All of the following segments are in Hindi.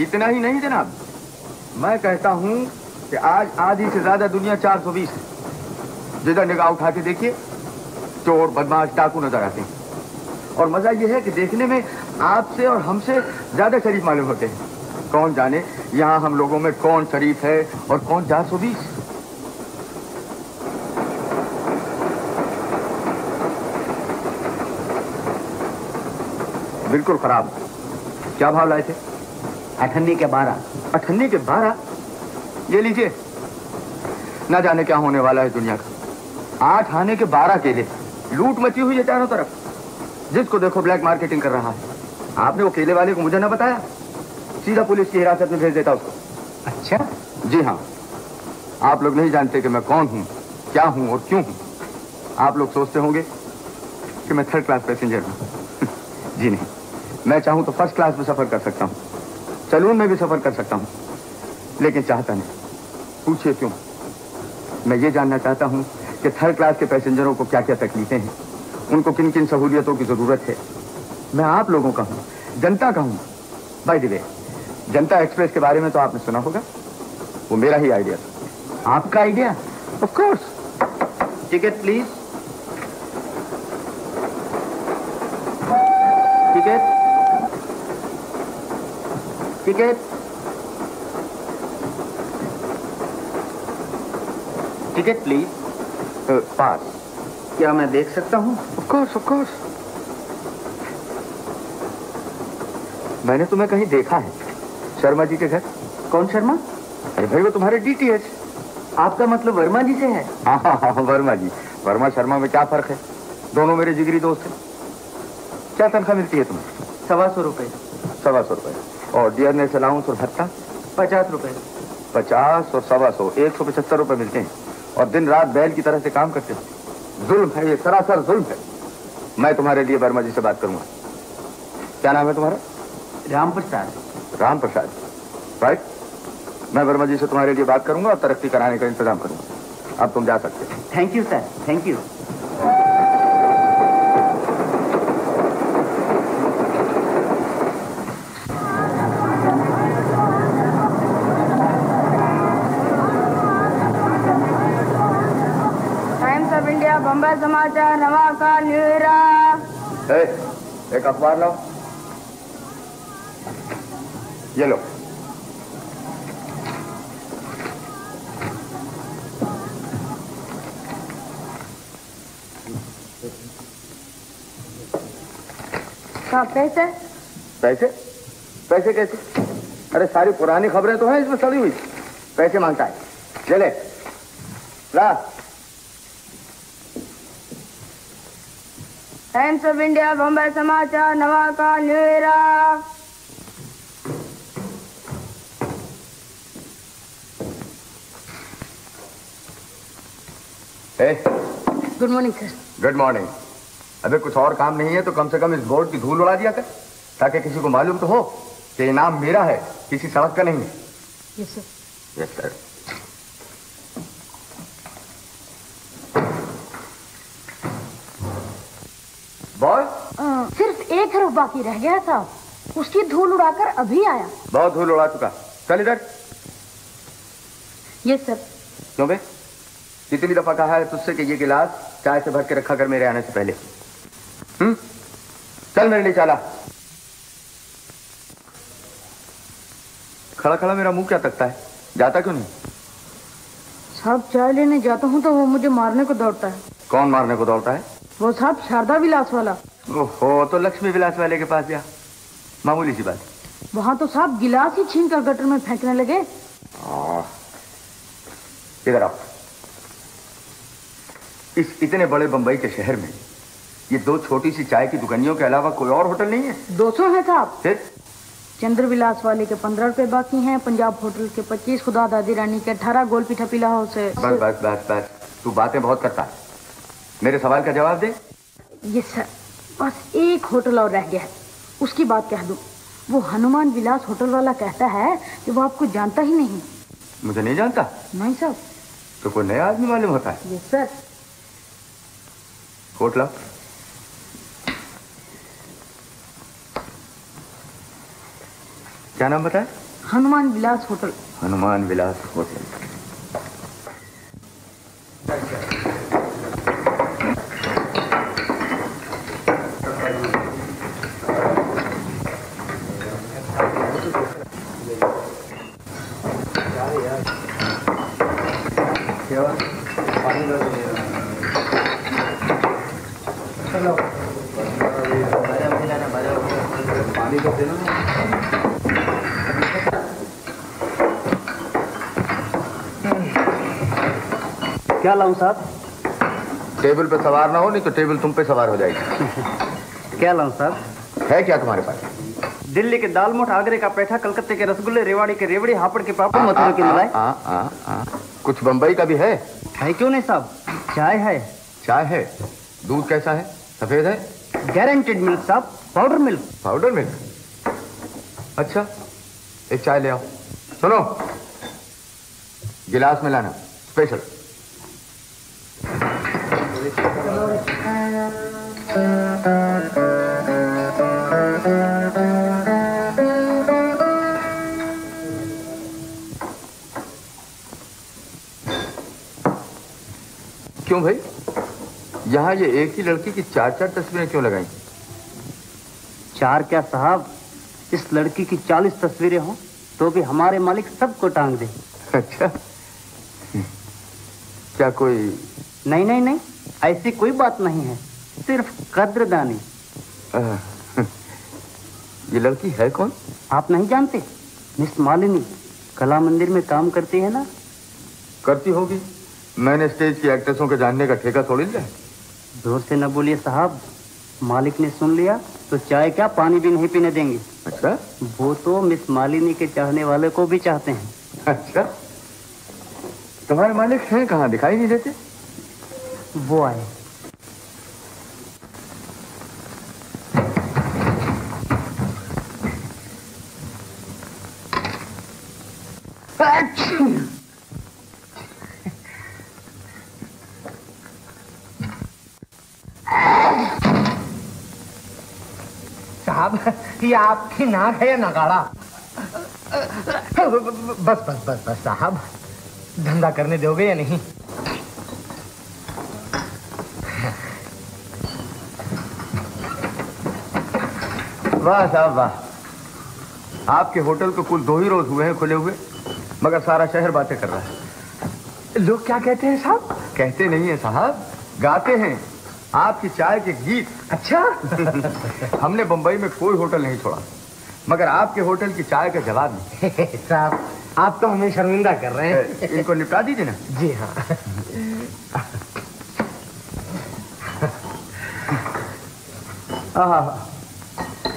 इतना ही नहीं जनाब, मैं कहता हूँ कि आज आधी से ज्यादा दुनिया 420 है। जिधर निगाह उठा के देखिए चोर, बदमाश, डाकू नजर आते हैं। और मजा यह है कि देखने में आपसे और हमसे ज्यादा शरीफ मालूम होते हैं। कौन जाने यहाँ हम लोगों में कौन शरीफ है और कौन 420। बिल्कुल खराब। क्या भाव लाए थे? 98 के 12। 98 के 12? ये लीजिए। ना जाने क्या होने वाला है दुनिया का। 8 आने के 12 केले। लूट मची हुई है चारों तरफ। जिसको देखो ब्लैक मार्केटिंग कर रहा है। आपने वो केले वाले को मुझे ना बताया, सीधा पुलिस की हिरासत में भेज देता उसको। अच्छा? जी हाँ। आप लोग नहीं जानते कि मैं कौन हूँ, क्या हूँ और क्यों हूँ। आप लोग सोचते होंगे कि मैं 3rd क्लास पैसेंजर हूँ। जी नहीं, मैं चाहूँ तो 1st क्लास में सफर कर सकता हूँ, सैलून में भी सफर कर सकता हूँ, लेकिन चाहता नहीं। पूछिए क्यों? मैं ये जानना चाहता हूँ कि 3rd क्लास के पैसेंजरों को क्या क्या तकलीफें हैं, उनको किन किन सहूलियतों की जरूरत है। मैं आप लोगों का हूँ, जनता का हूँ। By the way, Janata express के बारे में तो आपने सुना होगा, वो मेरा ही आइडिया था। आपका idea? Of course. Ticket please. Ticket, ticket, ticket please. Pass. क्या मैं देख सकता हूँ? Of course, of course. मैंने तुम्हें कहीं देखा है, शर्मा जी के घर। कौन शर्मा? अरे भाई वो तुम्हारे DTH। आपका मतलब वर्मा जी से है? हाँ, वर्मा जी। वर्मा शर्मा में क्या फर्क है? दोनों मेरे जिगरी दोस्त हैं। क्या तनख्वाह मिलती है तुम्हें? 125 रुपए। 125 रुपए। और डियरनेस अलाउंस और भत्ता? 50 रुपए। 50 और 125, 175 रुपए मिलते हैं। और दिन रात बैल की तरह से काम करते हो। जुल्म है ये, सरासर जुल्म है। मैं तुम्हारे लिए वर्मा जी से बात करूंगा। क्या नाम है तुम्हारा? राम प्रसाद। राम प्रसाद, राइट। मैं वर्मा जी से तुम्हारे लिए बात करूंगा और तरक्की कराने का इंतजाम करूंगा। अब तुम जा सकते हो। Thank you sir, thank you. Times of India, Bombay Samachar, Navakal, New era. एक अखबार लाओ। ये लो। कहाँ पैसे? पैसे? पैसे कैसे? अरे सारी पुरानी खबरें तो हैं इसमें सड़ी हुई। पैसे मांगता है, ले ले। ला। Times of India, Bombay Samachar, Navakal, New Era. Good morning sir. Good morning. अबे कुछ और काम नहीं है तो कम से कम इस बोर्ड की धूल उड़ा दिया कर, ताकि किसी को मालूम तो हो कि इनाम मेरा है, किसी सड़क का नहीं है। Yes sir. Yes sir. Boy, सिर्फ एक हरफ बाकी रह गया था, उसकी धूल उड़ाकर अभी आया। बहुत धूल उड़ा चुका। चल इधर। Yes sir. क्यों बे? कितनी दफा कहा है तुझसे कि ये गिलास चाय से भर के रखा कर मेरे आने से पहले। चल मेरे लिए चाला। खड़ा खड़ा मेरा मुंह क्या तकता है? जाता क्यों नहीं? साहब चाय लेने जाता हूँ तो वो मुझे मारने को दौड़ता है। कौन मारने को दौड़ता है? वो साहब शारदा विलास वाला। ओहो, तो लक्ष्मी विलास वाले के पास गया। मामूली सी बात। वहाँ तो साहब गिलास ही छीन कर गटर में फेंकने लगे। इधर आओ। इस इतने बड़े बंबई के शहर में ये दो छोटी सी चाय की दुकानियों के अलावा कोई और होटल नहीं है? 200 है साहब। फिर? चंद्र विलास वाले के 15 रुपए बाकी हैं, पंजाब होटल के 25, खुदा दादी रानी के 18, गोल पीठा पीला हाउस है। बस बस बस बस, तू बातें बहुत करता है। मेरे सवाल का जवाब दे। ये सर, बस एक होटल और रह गया है, उसकी बात कह दूं। वो हनुमान विलास होटल वाला कहता है कि वो आपको जानता ही नहीं। मुझे नहीं जानता? नहीं साहब। तो कोई नया आदमी मालूम होता है? Yes sir. होटल क्या नाम बताया? हनुमान विलास होटल। हनुमान विलास होटल। पानी तो देना। क्या लाऊं साहब? टेबल पे सवार ना हो, नहीं तो टेबल तुम पे सवार हो जाएगी। क्या लाऊं साहब? है क्या तुम्हारे पास? दिल्ली के दाल मोठ, आगरे का पेठा, कलकत्ते के रसगुल्ले, रेवाड़ी के रेवड़ी, हापड़ के पापड़, मथुरा की मलाई। कुछ बम्बई का भी है? है क्यों नहीं साहब, चाय है। चाय है? दूध कैसा है? सफेद है? गारंटेड मिल्क साहब, पाउडर मिल्क। Powder milk? अच्छा, एक चाय ले आओ। सुनो, गिलास में लाना, स्पेशल। क्यों भाई, यहाँ ये एक ही लड़की की 4-4 तस्वीरें क्यों लगाई? 4 क्या साहब, इस लड़की की 40 तस्वीरें हों तो भी हमारे मालिक सबको टांग दे। अच्छा, क्या कोई? नहीं नहीं नहीं, ऐसी कोई बात नहीं है, सिर्फ कद्रदानी। ये लड़की है कौन? आप नहीं जानते? मिस मालिनी, कला मंदिर में काम करती है ना। करती होगी, मैंने स्टेज की एक्ट्रेसों के जानने का ठेका थोड़ी लिया। जोर से न बोलिए साहब, मालिक ने सुन लिया तो चाय क्या पानी भी नहीं पीने देंगे। अच्छा? वो तो मिस मालिनी के चाहने वाले को भी चाहते हैं। अच्छा, तुम्हारे मालिक हैं कहाँ, दिखाई नहीं देते? वो आए। साहब, ये आपकी नाक है या नगाड़ा? बस बस बस बस साहब, धंधा करने दोगे या नहीं? वाह साहब वाह, आपके होटल को कुल 2 ही रोज हुए हैं खुले हुए, मगर सारा शहर बातें कर रहा है। लोग क्या कहते हैं साहब? कहते नहीं है साहब, गाते हैं आपकी चाय के गीत। अच्छा। हमने बंबई में कोई होटल नहीं छोड़ा, मगर आपके होटल की चाय का जवाब नहीं। साहब, आप तो हमें शर्मिंदा कर रहे हैं। इनको निपटा दीजिए ना। जी हाँ।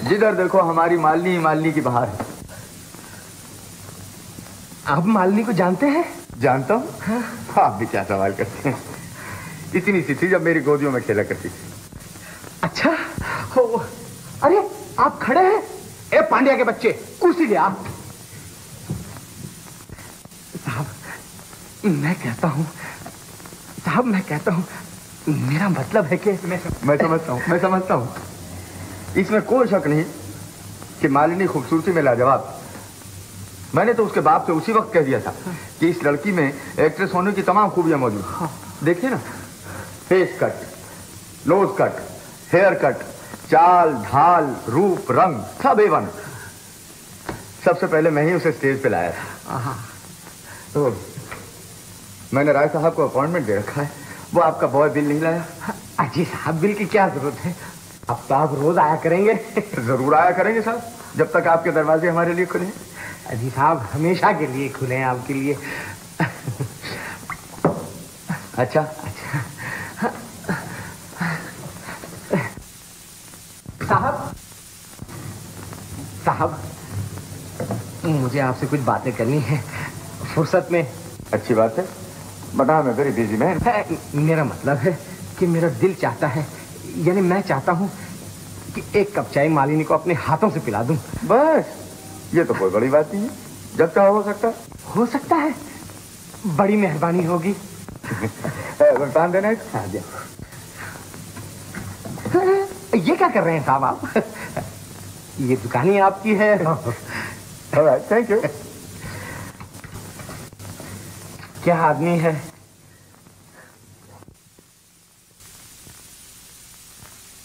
जिधर देखो हमारी मालिनी मालिनी की बहार है। आप मालिनी को जानते हैं? जानता हूँ। हाँ? आप भी क्या सवाल करते हैं, इतनी सी थी जब मेरी गोदियों में खेला करती थी। अच्छा, अरे आप खड़े हैं? ए पांड्या के बच्चे, कुर्सी ले आप। साहब, मैं कहता हूँ, मेरा मतलब है कि मैं समझता हूँ। इसमें कोई शक नहीं कि मालिनी खूबसूरती में लाजवाब। मैंने तो उसके बाप से उसी वक्त कह दिया था कि इस लड़की में एक्ट्रेस होने की तमाम खूबियां मौजूद हैं। देखिए ना, face cut, nose cut, hair cut, चाल ढाल, रूप रंग सब A1। सबसे पहले मैं ही उसे स्टेज पे लाया था। तो मैंने राय साहब को अपॉइंटमेंट दे रखा है, वो आपका बॉय बिल नहीं लाया। अजी साहब, बिल की क्या जरूरत है, अब तो आप रोज आया करेंगे। जरूर आया करेंगे साहब, जब तक आपके दरवाजे हमारे लिए खुले हैं। अजी साहब, हमेशा के लिए खुले हैं आपके लिए। अच्छा, साहब, मुझे आपसे कुछ बातें करनी है फुर्सत में। अच्छी बात है, बता, मैं वेरी बिजी मैन। मेरा मतलब है कि मेरा दिल चाहता है, यानी मैं चाहता हूँ कि एक कप चाय मालिनी को अपने हाथों से पिला दूं। बस, ये तो कोई बड़ी बात नहीं है, जब चाहो हो सकता है। बड़ी मेहरबानी होगी। पान देना है? हाँ, ये क्या कर रहे हैं साहब आप? ये दुकान ही आपकी है। Thank you. क्या आदमी है।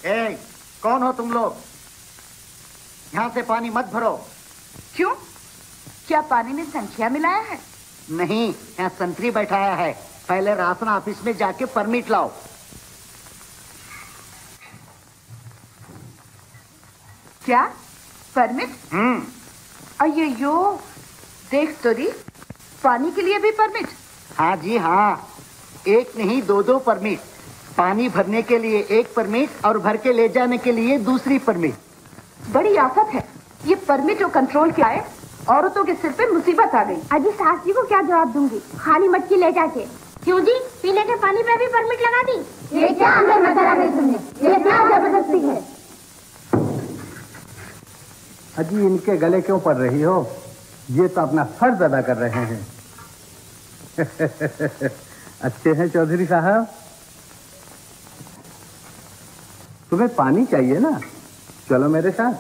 ए, कौन हो तुम लोग? यहाँ से पानी मत भरो। क्यों? क्या पानी में संख्या मिलाया है? नहीं, यहाँ संतरी बैठाया है। पहले राशन ऑफिस में जाके परमिट लाओ। क्या परमिट? अయ్యయ్यो, देख तो दी, पानी के लिए भी परमिट? हाँ जी हाँ, एक नहीं दो परमिट। पानी भरने के लिए एक परमिट और भर के ले जाने के लिए दूसरी परमिट। बड़ी आफत है ये परमिट और कंट्रोल क्या है। औरतों के सिर पे मुसीबत आ गई। अजी सास जी को क्या जवाब दूंगी, खाली मटकी ले जाके। क्यों जी, पीने के पानी पे भी परमिट लगा दी? ये क्या अंदर मसाला नहीं सुनने, ये क्या जबरदस्ती है। अजी इनके गले क्यों पड़ रही हो? ये तो अपना फर्ज अदा कर रहे हैं। अच्छे हैं चौधरी साहब। तुम्हें पानी चाहिए ना, चलो मेरे साथ।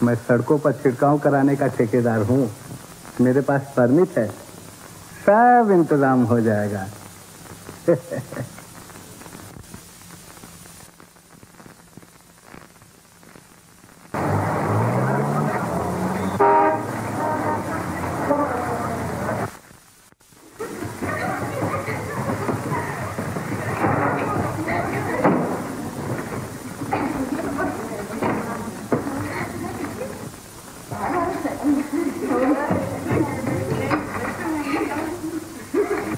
मैं सड़कों पर छिड़काव कराने का ठेकेदार हूँ। मेरे पास परमिट है, सब इंतजाम हो जाएगा।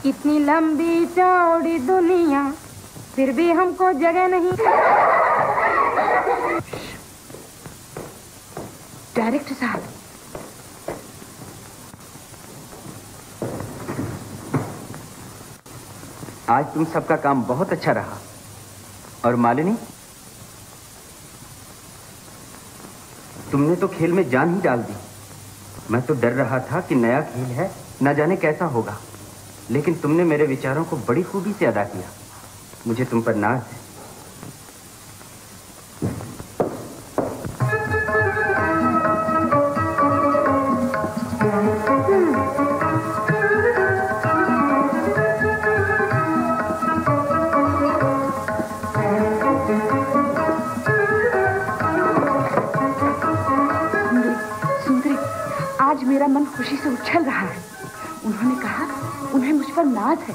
इतनी लंबी चौड़ी दुनिया, फिर भी हमको जगह नहीं। डायरेक्टर साहब, आज तुम सबका काम बहुत अच्छा रहा। और मालिनी, तुमने तो खेल में जान ही डाल दी। मैं तो डर रहा था कि नया खेल है, न जाने कैसा होगा, लेकिन तुमने मेरे विचारों को बड़ी खूबी से अदा किया। मुझे तुम पर नाज है। सुंदरी, आज मेरा मन खुशी से उछल रहा है। उन्होंने कहा उन्हें मुझ पर नाज है।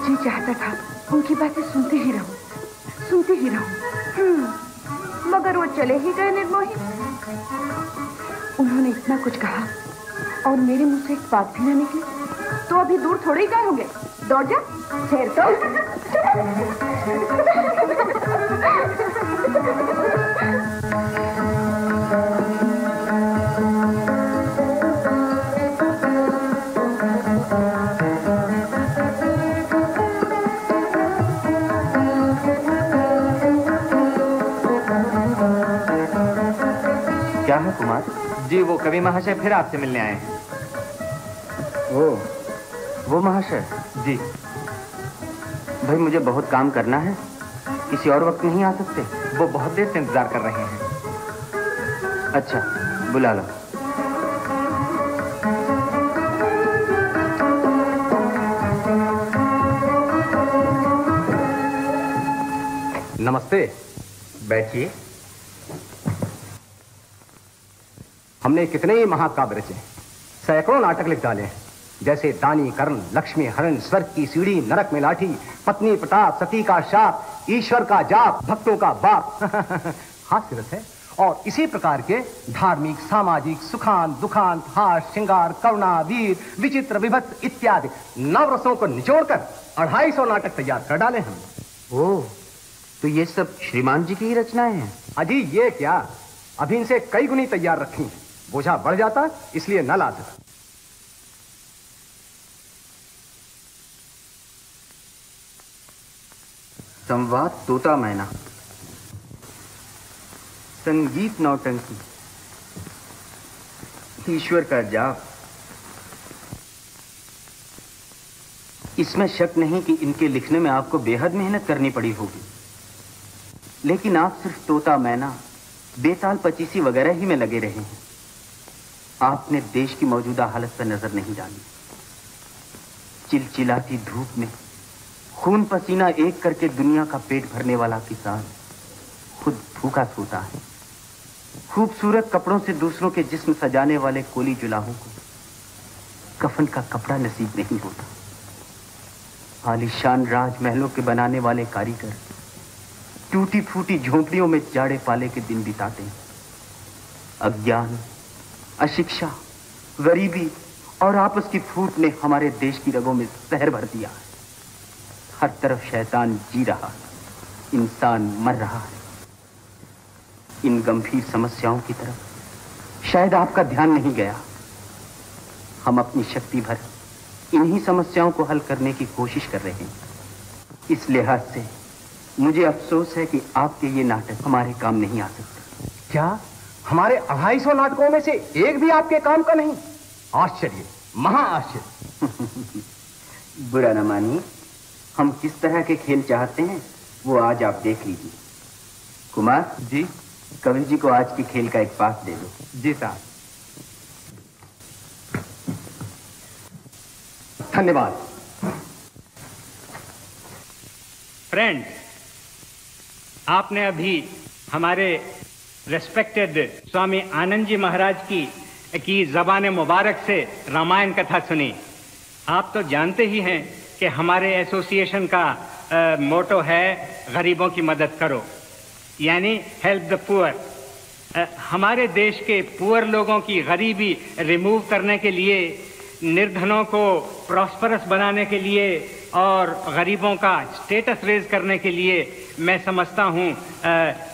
जी चाहता था उनकी बातें सुनते ही रहूं। मगर वो चले ही गए निर्मोही। उन्होंने इतना कुछ कहा और मेरे मुंह से एक बात भी न निकली, तो अभी दूर थोड़े ही गए होंगे। दौड़ जा, शेर तो। क्या है कुमार? जी वो कवि महाशय फिर आपसे मिलने आए हैं। वो महाशय जी। भाई, मुझे बहुत काम करना है, किसी और वक्त नहीं आ सकते? वो बहुत देर से इंतजार कर रहे हैं। अच्छा, बुला लो। नमस्ते, बैठिए। हमने कितने ही महाकाव्य रचे, सैकड़ों नाटक लिख डाले हैं, जैसे दानी कर्ण, लक्ष्मी हरण, स्वर्ग की सीढ़ी, नरक में लाठी, पत्नी प्रताप, सती का शाप, ईश्वर का जाप, भक्तों का बाप। हास्य रस है। और इसी प्रकार के धार्मिक, सामाजिक, सुखांत, दुखांत, हास, श्रृंगार, करुणा, वीर, विचित्र, विभत्स इत्यादि नवरसों को निचोड़कर 250 नाटक तैयार कर डाले हम। ओह, तो ये सब श्रीमान जी की ही रचनाएं हैं? अजी ये क्या, अभी इनसे कई गुनी तैयार रखी हैं। बोझा बढ़ जाता इसलिए न ला सका। संवाद तोता मैना, संगीत नौटंकी, ईश्वर का जाप, इसमें शक नहीं कि इनके लिखने में आपको बेहद मेहनत करनी पड़ी होगी, लेकिन आप सिर्फ तोता मैना, बेताल पचीसी वगैरह ही में लगे रहे हैं। आपने देश की मौजूदा हालत पर नजर नहीं डाली। चिलचिलाती धूप में खून पसीना एक करके दुनिया का पेट भरने वाला किसान खुद भूखा सोता है। खूबसूरत कपड़ों से दूसरों के जिस्म सजाने वाले कोली जुलाहों को कफन का कपड़ा नसीब नहीं होता। आलीशान राजमहलों के बनाने वाले कारीगर टूटी फूटी झोंपड़ियों में जाड़े पाले के दिन बिताते हैं। अज्ञान, अशिक्षा, गरीबी और आपस की फूट ने हमारे देश की रगों में जहर भर दिया है। हर तरफ शैतान जी रहा है, इंसान मर रहा है। इन गंभीर समस्याओं की तरफ शायद आपका ध्यान नहीं गया। हम अपनी शक्ति भर इन्हीं समस्याओं को हल करने की कोशिश कर रहे हैं। इस लिहाज से मुझे अफसोस है कि आपके ये नाटक हमारे काम नहीं आ सकते। क्या हमारे 250 नाटकों में से एक भी आपके काम का नहीं? आश्चर्य, महा आश्चर्य। बुरा न मानिए, हम किस तरह के खेल चाहते हैं वो आज आप देख लीजिए। कुमार जी, कवि जी को आज के खेल का एक पास दे दो। जी साहब। धन्यवाद। फ्रेंड, आपने अभी हमारे रेस्पेक्टेड स्वामी आनंद जी महाराज की ज़बान मुबारक से रामायण कथा सुनी। आप तो जानते ही हैं कि हमारे एसोसिएशन का मोटो है गरीबों की मदद करो, यानी हेल्प द पुअर। हमारे देश के पुअर लोगों की गरीबी रिमूव करने के लिए, निर्धनों को प्रॉस्परस बनाने के लिए और गरीबों का स्टेटस रेज करने के लिए मैं समझता हूँ,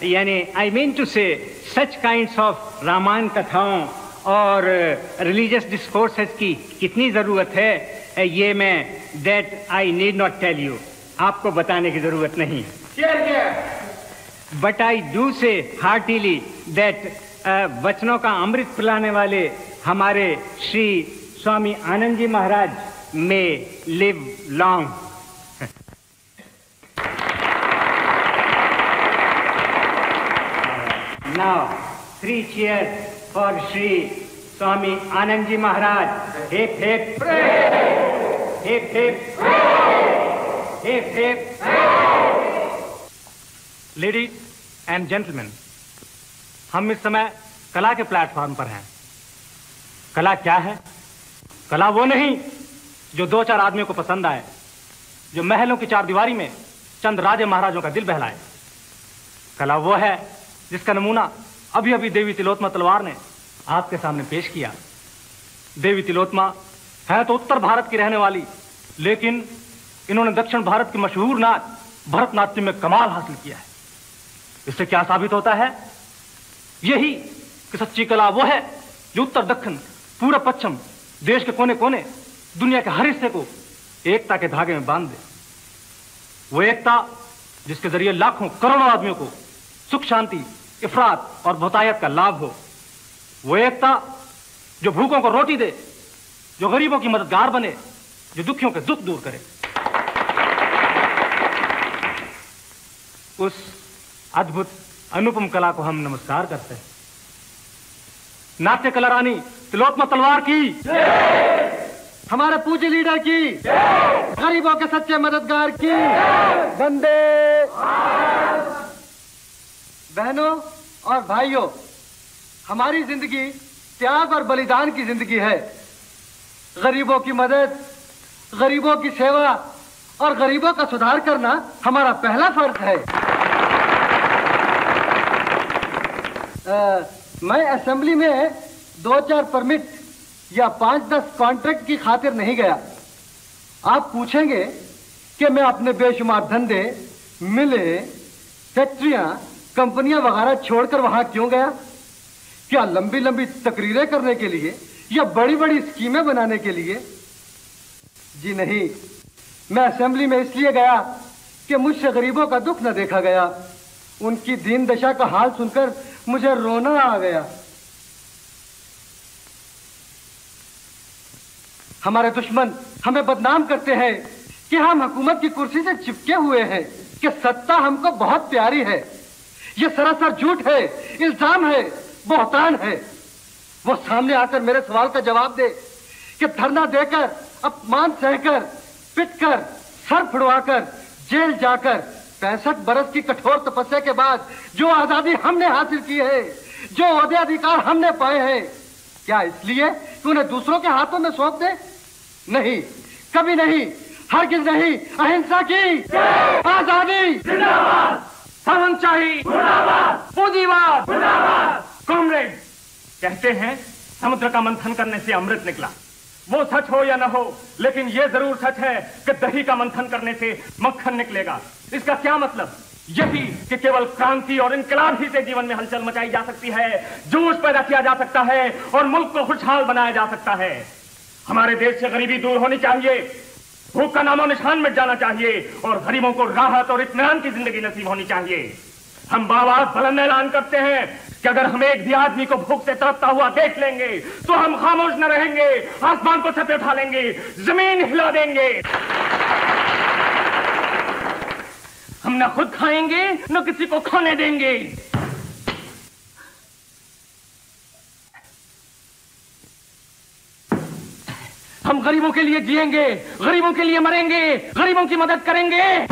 यानी आई मीन टू से सच काइंड्स ऑफ रामायण कथाओं और रिलीजियस डिस्कोर्सेस की कितनी ज़रूरत है, ये मैं that I need not tell you, आपको बताने की ज़रूरत नहीं। बट आई डू से हार्टीली दैट वचनों का अमृत पिलाने वाले हमारे श्री स्वामी आनंद जी महाराज में live long. Now 3 cheers for Shri Swami Anand ji Maharaj. Hip hip hip hip hip hip. Ladies and gentleman, हम इस समय कला के प्लेटफॉर्म पर हैं। कला क्या है? कला वो नहीं जो 2-4 आदमियों को पसंद आए, जो महलों की चारदीवारी में चंद राजे महाराजों का दिल बहलाए। कला वो है जिसका नमूना अभी अभी देवी तिलोत्तमा तलवार ने आपके सामने पेश किया। देवी तिलोत्तमा है तो उत्तर भारत की रहने वाली, लेकिन इन्होंने दक्षिण भारत की मशहूर नाच भरतनाट्यम में कमाल हासिल किया है। इससे क्या साबित होता है? यही कि सच्ची कला वो है जो उत्तर दक्षिण पूर्व पश्चिम देश के कोने कोने दुनिया के हर हिस्से को एकता के धागे में बांध दे। वो एकता जिसके जरिए लाखों करोड़ों आदमियों को सुख शांति, इफरात और बहुतायत का लाभ हो। वो एकता जो भूखों को रोटी दे, जो गरीबों की मददगार बने, जो दुखियों के दुख दूर करे। उस अद्भुत अनुपम कला को हम नमस्कार करते हैं। नाट्य कला रानी तिलोत्तमा तलवार की, हमारे पूज्य लीडर की, गरीबों के सच्चे मददगार की, वंदे। बहनों और भाइयों, हमारी जिंदगी त्याग और बलिदान की जिंदगी है। गरीबों की मदद, गरीबों की सेवा और गरीबों का सुधार करना हमारा पहला फर्ज है। मैं असेंबली में 2-4 परमिट या 5-10 कॉन्ट्रैक्ट की खातिर नहीं गया। आप पूछेंगे कि मैं अपने बेशुमार धंधे, मिले, फैक्ट्रियां, कंपनियां वगैरह छोड़कर वहां क्यों गया? क्या लंबी लंबी तकरीरें करने के लिए या बड़ी बड़ी स्कीमें बनाने के लिए? जी नहीं, मैं असेंबली में इसलिए गया कि मुझसे गरीबों का दुख न देखा गया। उनकी दीन दशा का हाल सुनकर मुझे रोना आ गया। हमारे दुश्मन हमें बदनाम करते हैं कि हम हुकूमत की कुर्सी से चिपके हुए हैं, कि सत्ता हमको बहुत प्यारी है। ये सरासर झूठ है, इल्जाम है, बहतान है। वो सामने आकर मेरे सवाल का जवाब दे कि धरना देकर, अपमान सहकर, पिटकर, सर फुड़वाकर, जेल जाकर 65 बरस की कठोर तपस्या के बाद जो आजादी हमने हासिल की है, जो ओहदे अधिकार हमने पाए हैं, क्या इसलिए कि उन्हें दूसरों के हाथों में सौंप दे? नहीं, कभी नहीं, हरगिज नहीं। अहिंसा की आजादी जिंदाबाद, सामंतशाही मुर्दाबाद, पूंजीवाद मुर्दाबाद। कॉमरेड, कहते हैं समुद्र का मंथन करने से अमृत निकला। वो सच हो या न हो, लेकिन ये जरूर सच है कि दही का मंथन करने से मक्खन निकलेगा। इसका क्या मतलब? यही कि केवल क्रांति और इनकलाब ही से जीवन में हलचल मचाई जा सकती है, जोश पैदा किया जा सकता है और मुल्क को खुशहाल बनाया जा सकता है। हमारे देश से गरीबी दूर होनी चाहिए, भूख का नामो निशान मिट जाना चाहिए और गरीबों को राहत और इत्मीनान की जिंदगी नसीब होनी चाहिए। हम बावाज़ बुलंद ऐलान करते हैं कि अगर हम एक भी आदमी को भूख से तड़पता हुआ देख लेंगे तो हम खामोश न रहेंगे, आसमान को छत पे उठा लेंगे, जमीन हिला देंगे। हम न खुद खाएंगे न किसी को खाने देंगे। हम गरीबों के लिए जिएंगे, गरीबों के लिए मरेंगे, गरीबों की मदद करेंगे।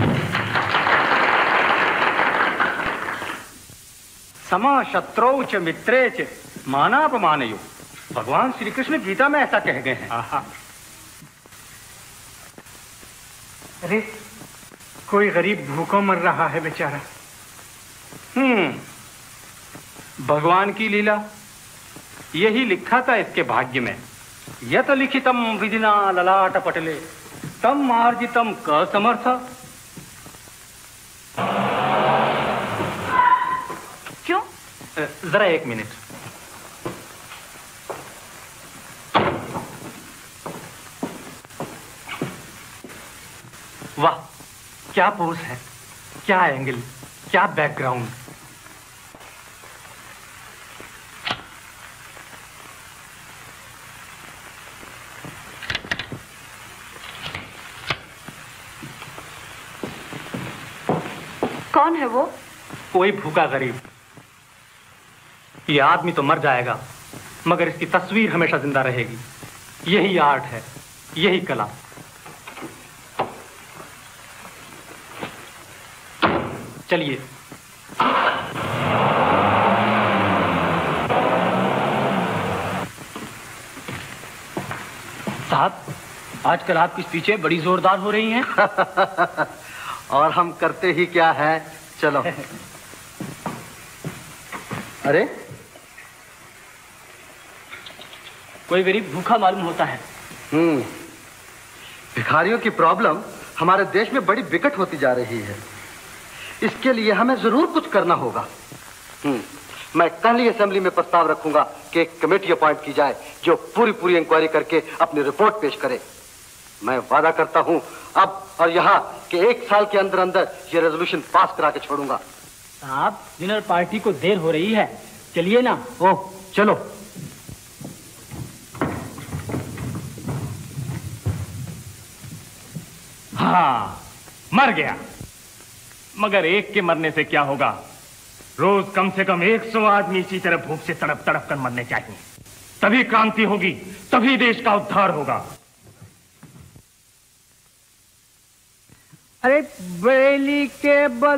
समा शत्रौ च मित्रे च मानापमानयो। भगवान श्री कृष्ण गीता में ऐसा कह गए हैं। अरे कोई गरीब भूखों मर रहा है बेचारा। भगवान की लीला, यही लिखा था इसके भाग्य में। यत लिखितम विधिना ललाट पटले तम मार्जितम क समर्थ। क्यों? जरा एक मिनट। वाह, क्या पोज है, क्या एंगल, क्या बैकग्राउंड। कौन है वो? कोई भूखा गरीब। ये आदमी तो मर जाएगा मगर इसकी तस्वीर हमेशा जिंदा रहेगी। यही आर्ट है, यही कला। चलिए। साहब, आजकल आपकी स्पीचें बड़ी जोरदार हो रही हैं। और हम करते ही क्या है, चलो। अरे कोई गरीब भूखा मालूम होता है। भिखारियों की प्रॉब्लम हमारे देश में बड़ी विकट होती जा रही है। इसके लिए हमें जरूर कुछ करना होगा। मैं कल ही असेंबली में प्रस्ताव रखूंगा कि एक कमेटी अपॉइंट की जाए जो पूरी इंक्वायरी करके अपनी रिपोर्ट पेश करे। मैं वादा करता हूं अब और यहाँ कि 1 साल के अंदर अंदर ये रेजोल्यूशन पास करा के छोड़ूंगा। साहब, डिनर पार्टी को देर हो रही है, चलिए ना। ओह चलो। हाँ, मर गया। मगर एक के मरने से क्या होगा? रोज कम से कम 100 आदमी इसी तरह भूख से तड़प तड़प कर मरने चाहिए। तभी क्रांति होगी, तभी देश का उद्धार होगा। अरे बरेली के बाजार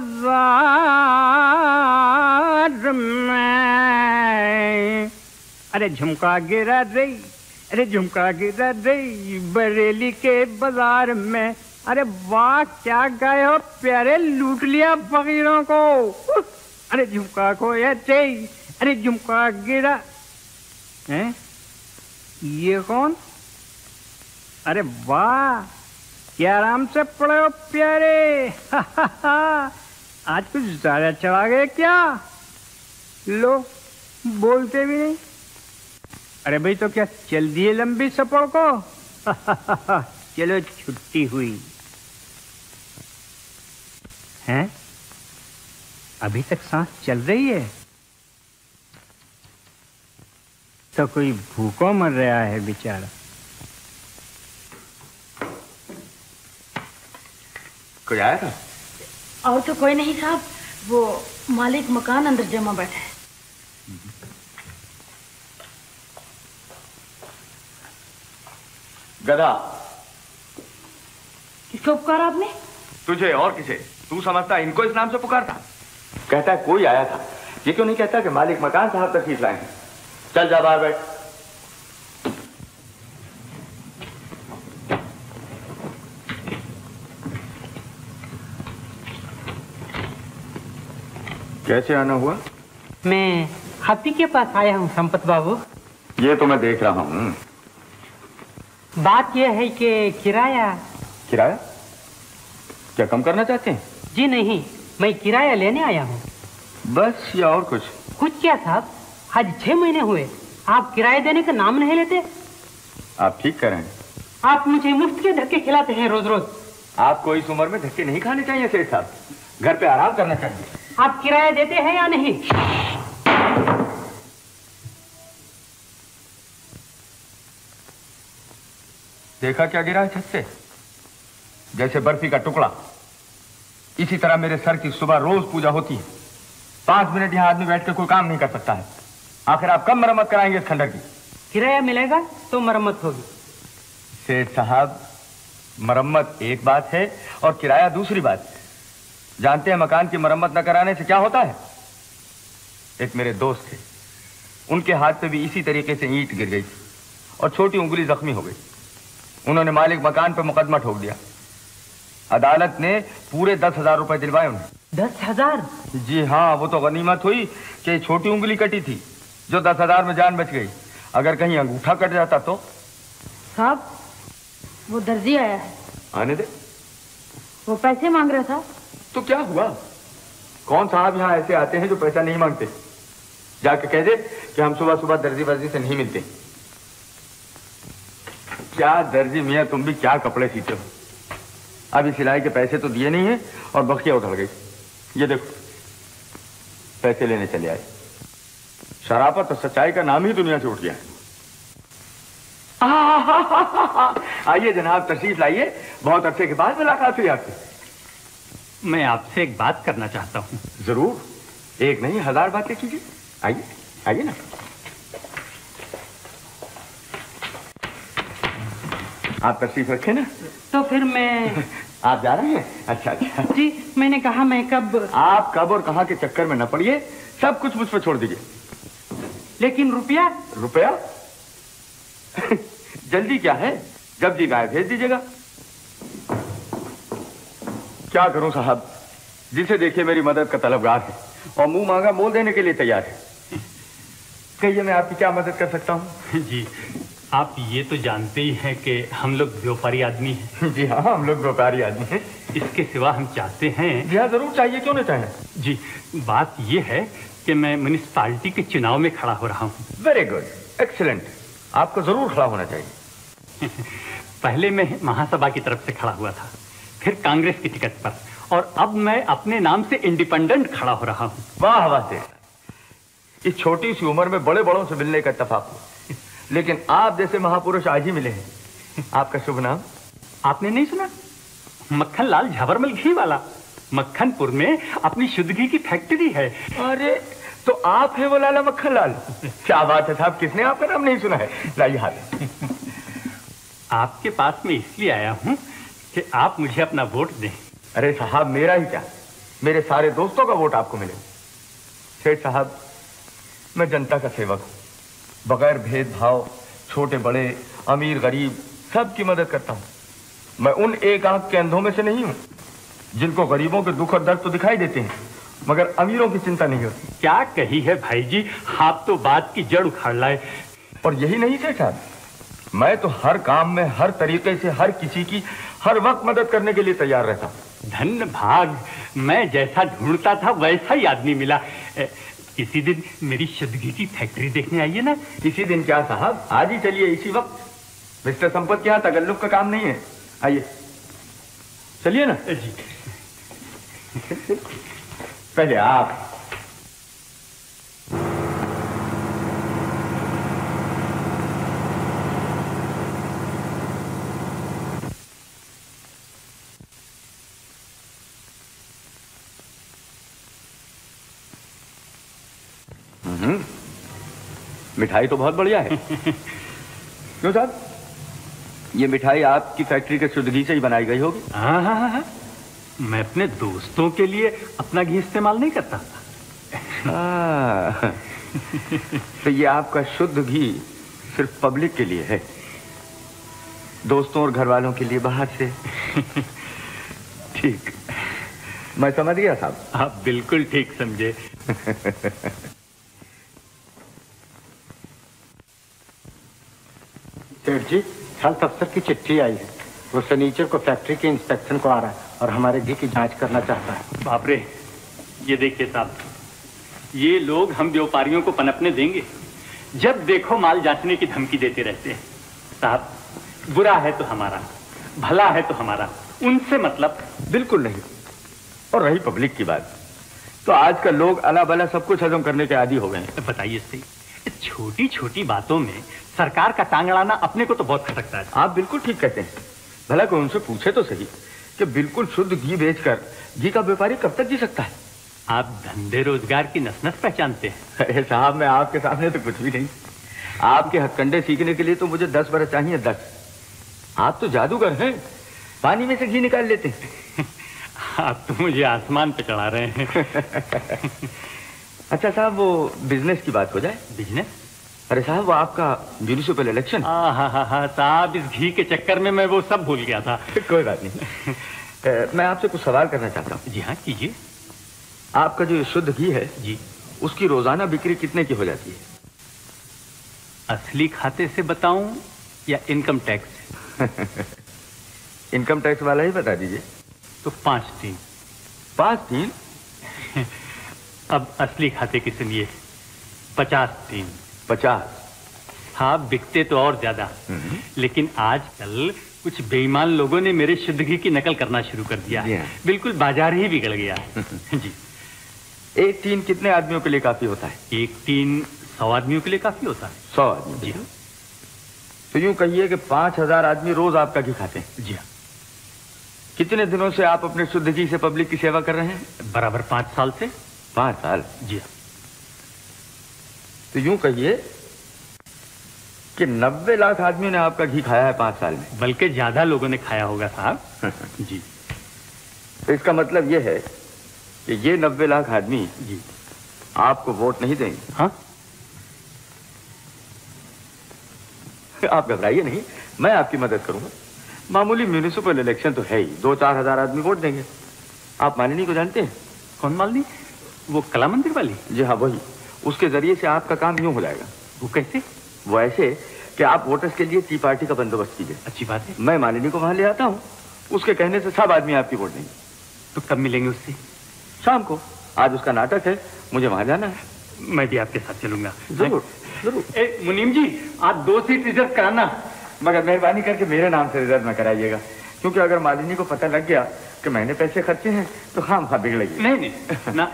में, अरे झुमका गिरा रही, अरे झुमका गिरा रही बरेली के बाजार में। अरे वाह, क्या गाए हो प्यारे, लूट लिया फकीरों को। अरे झुमका को ऐसे, अरे झुमका गिरा। हैं? ये कौन? अरे वाह, क्या आराम से पड़े हो प्यारे। आज कुछ ज्यादा चढ़ा गए क्या? लो, बोलते भी नहीं। अरे भाई, तो क्या चल दिए लंबी सफर को? चलो, छुट्टी हुई। हैं? अभी तक सांस चल रही है? तो कोई भूखों मर रहा है बेचारा। कोई आया था? और तो कोई नहीं साहब, वो मालिक मकान अंदर जमा बैठे हैं। गधा। किसको पुकारा आपने? तुझे और किसे? तू समझता इनको इस नाम से पुकारता? कहता है कोई आया था। ये क्यों नहीं कहता कि मालिक मकान साहब तशरीफ लाए हैं? चल जा बाहर बैठ। कैसे आना हुआ? मैं आप ही के पास आया हूँ संपत बाबू। ये तो मैं देख रहा हूँ। बात यह है कि किराया। किराया? क्या कम करना चाहते हैं? जी नहीं, मैं किराया लेने आया हूँ। बस या और कुछ? कुछ क्या साहब, आज 6 महीने हुए आप किराया देने का नाम नहीं लेते। आप ठीक कर रहे हैं। आप मुझे मुफ्त के धक्के खिलाते हैं रोज रोज। आपको इस उम्र में धक्के नहीं खाने चाहिए सेठ साहब, घर पे आराम करना चाहिए। आप किराया देते हैं या नहीं? देखा क्या गिरा है छत से? जैसे बर्फी का टुकड़ा। इसी तरह मेरे सर की सुबह रोज पूजा होती है। 5 मिनट यहाँ आदमी बैठ के कोई काम नहीं कर सकता है। आखिर आप कब मरम्मत कराएंगे इस खंडर की? किराया मिलेगा तो मरम्मत होगी। सेठ साहब, मरम्मत एक बात है और किराया दूसरी बात। जानते हैं मकान की मरम्मत न कराने से क्या होता है? एक मेरे दोस्त थे, उनके हाथ पे भी इसी तरीके से ईंट गिर गई और छोटी उंगली जख्मी हो गई। उन्होंने मालिक मकान पे मुकदमा ठोक दिया। अदालत ने पूरे 10,000 रुपए दिलवाए उन्हें। 10,000? जी हाँ, वो तो गनीमत हुई कि छोटी उंगली कटी थी, जो 10,000 में जान बच गई। अगर कहीं अंगूठा कट जाता तो? साहब, वो दर्जी आया है। आने दे। वो पैसे मांग रहा था। तो क्या हुआ? कौन साहब यहाँ ऐसे आते हैं जो पैसा नहीं मांगते? जाके कह दे कि हम सुबह सुबह दर्जी वर्जी से नहीं मिलते। क्या दर्जी मियाँ, तुम भी क्या कपड़े सीते हो? अभी सिलाई के पैसे तो दिए नहीं है और बखिया उधड़ गई। ये देखो, पैसे लेने चले आए। शराफत और सच्चाई का नाम ही दुनिया से उठ गया है। आइए जनाब, तशरीफ लाइए। बहुत अरसे के बाद मुलाकात हुई आपसे। मैं आपसे एक बात करना चाहता हूँ। जरूर, एक नहीं 1000 बातें कीजिए। आइए आइए ना। आप तशरीफ रखें ना। तो फिर मैं आप जा रहे हैं? अच्छा अच्छा जी, मैंने कहा मैं कब। आप कब और कहाँ के चक्कर में न पड़िए, सब कुछ मुझ पर छोड़ दीजिए। लेकिन रुपया? रुपया जल्दी क्या है, जब जी गाय भेज दीजिएगा। क्या करूं साहब, जिसे देखिए मेरी मदद का तलबगार है और मुंह मांगा मोल देने के लिए तैयार है। कहिए मैं आपकी क्या मदद कर सकता हूं? जी, आप ये तो जानते ही हैं कि हम लोग व्यापारी आदमी हैं। जी हाँ, हम लोग व्यापारी आदमी हैं। इसके सिवा हम चाहते हैं। जी हाँ, जरूर चाहिए, क्यों नहीं चाहें। जी, बात ये है कि मैं म्युनिसिपालिटी के चुनाव में खड़ा हो रहा हूँ। Very good, excellent. आपको जरूर खड़ा होना चाहिए। पहले मैं महासभा की तरफ से खड़ा हुआ था, फिर कांग्रेस की टिकट पर, और अब मैं अपने नाम से इंडिपेंडेंट खड़ा हो रहा हूँ। वाह वाह सेठ, इस छोटी सी उम्र में बड़े बड़ों से मिलने का इत्तेफाक हो, लेकिन आप जैसे महापुरुष आज ही मिले हैं। आपका शुभ नाम? आपने नहीं सुना? मक्खन लाल झाबरमल घी वाला। मक्खनपुर में अपनी शुद्ध घी की फैक्ट्री है। अरे तो आप है वो लाला मक्खन लाल? क्या बात है साहब, किसने आपका नाम नहीं सुना है? लाइए हाथ। आपके पास में इसलिए आया हूँ कि आप मुझे अपना वोट दें। अरे साहब, मेरा ही क्या, मेरे सारे दोस्तों का वोट आपको मिले। सेठ साहब, मैं जनता का सेवक हूँ, बगैर भेदभाव छोटे बड़े अमीर गरीब सबकी मदद करता हूँ। मैं उन एक आंख के अंधों में से नहीं हूँ जिनको गरीबों के दुख और दर्द तो दिखाई देते हैं मगर अमीरों की चिंता नहीं होती। क्या कही है भाई जी, आप तो बात की जड़ उखाड़ लाए। और यही नहीं सेठ साहब, मैं तो हर काम में हर तरीके से हर किसी की हर वक्त मदद करने के लिए तैयार रहता हूँ। धन्य भाग, मैं जैसा ढूंढता था वैसा ही आदमी मिला। किसी दिन मेरी शुद्ध घी की फैक्ट्री देखने आइए ना। इसी दिन क्या साहब, आज ही चलिए, इसी वक्त। मिस्टर संपत के यहाँ तगल्लुफ का काम नहीं है, आइए चलिए ना जी। पहले आप। मिठाई तो बहुत बढ़िया है। क्यों साहब, ये मिठाई आपकी फैक्ट्री के शुद्ध घी से ही बनाई गई होगी? हाँ हाँ हाँ, मैं अपने दोस्तों के लिए अपना घी इस्तेमाल नहीं करता। तो ये आपका शुद्ध घी सिर्फ पब्लिक के लिए है, दोस्तों और घर वालों के लिए बाहर से। ठीक, मैं समझ गया साहब। आप बिल्कुल ठीक समझे। सेठ जी, हेल्थ अफसर की चिट्ठी आई है। वो सनीचर को फैक्ट्री के इंस्पेक्शन को आ रहा है और हमारे घी की जांच करना चाहता है। बाप रे, ये देखिए साहब, ये लोग हम व्यापारियों को पनपने देंगे? जब देखो माल जांचने की धमकी देते रहते हैं। साहब, बुरा है तो हमारा, भला है तो हमारा, उनसे मतलब बिल्कुल नहीं। और रही पब्लिक की बात, तो आजकल लोग अला बला सब कुछ हजम करने के आदी हो गए हैं। बताइए सही, छोटी छोटी बातों में सरकार का टांग अड़ाना अपने को तो बहुत खटकता है। आप बिल्कुल ठीक कहते हैं। भला कोई उनसे पूछे तो सही कि बिल्कुल शुद्ध घी बेचकर घी का व्यापारी कब तक जी सकता है? आप धंधे रोजगार की नस नस पहचानते हैं। अरे साहब, मैं आपके सामने तो कुछ भी नहीं। आपके हथकंडे सीखने के लिए तो मुझे 10 बरस चाहिए, 10। आप तो जादूगर हैं, पानी में से घी निकाल लेते हैं। आप तो मुझे आसमान पे चढ़ा रहे हैं। अच्छा साहब, वो बिजनेस की बात हो जाए। बिजनेस? अरे साहब, वो आपका म्यूनिसिपल इलेक्शन। हाँ साहब, इस घी के चक्कर में मैं वो सब भूल गया था। कोई बात नहीं। मैं आपसे कुछ सवाल करना चाहता हूँ। जी हाँ, कीजिए। आपका जो शुद्ध घी है जी, उसकी रोजाना बिक्री कितने की हो जाती है? असली खाते से बताऊं या इनकम टैक्स? इनकम टैक्स वाला ही बता दीजिए। तो 5 टीन। 5 टीन? अब असली खाते की सुनिए, 50 टीन। 50? हाँ, बिकते तो और ज्यादा, लेकिन आजकल कुछ बेईमान लोगों ने मेरे शुद्ध घी की नकल करना शुरू कर दिया है। बिल्कुल बाजार ही बिगड़ गया है। जी। 1 टीन कितने आदमियों के लिए काफी होता है? 1 टीन 100 आदमियों के लिए काफी होता है। 100 आदमी? जी हाँ। तो यूं कहिए कि 5000 आदमी रोज आपका घी खाते हैं। जी हाँ। कितने दिनों से आप अपने शुद्ध घी से पब्लिक की सेवा कर रहे हैं? बराबर 5 साल से। 5 साल? जी हाँ। तो यूं कहिए कि 90 लाख आदमी ने आपका घी खाया है 5 साल में। बल्कि ज्यादा लोगों ने खाया होगा साहब। जी। तो इसका मतलब यह है कि ये 90 लाख आदमी जी आपको वोट नहीं देंगे। हाँ? आप घबराइए नहीं, मैं आपकी मदद करूंगा। मामूली म्यूनिसिपल इलेक्शन तो है ही, 2-4 हजार आदमी वोट देंगे। आप मालिनी को जानते हैं? कौन मालिनी? वो कला मंदिर वाली? जी हाँ, वही। उसके जरिए से आपका काम यूं हो जाएगा। वो कैसे? वो ऐसे कि आप वोटर्स के लिए टी पार्टी का बंदोबस्त कीजिए। अच्छी बात है। मैं मालिनी को वहां ले आता हूँ, उसके कहने से सब आदमी आपकी वोट देंगे। तो कब मिलेंगे उससे? शाम को। आज उसका नाटक है, मुझे वहां जाना है। मैं भी आपके साथ चलूंगा। जरूर जरूर। मुनीम जी, आप 2 सीट रिजर्व कराना, मगर मेहरबानी करके मेरे नाम से रिजर्व में कराइएगा, क्योंकि अगर मालिनी को पता लग गया कि मैंने पैसे खर्चे हैं तो खामखा बिगड़ेगी। नहीं ना।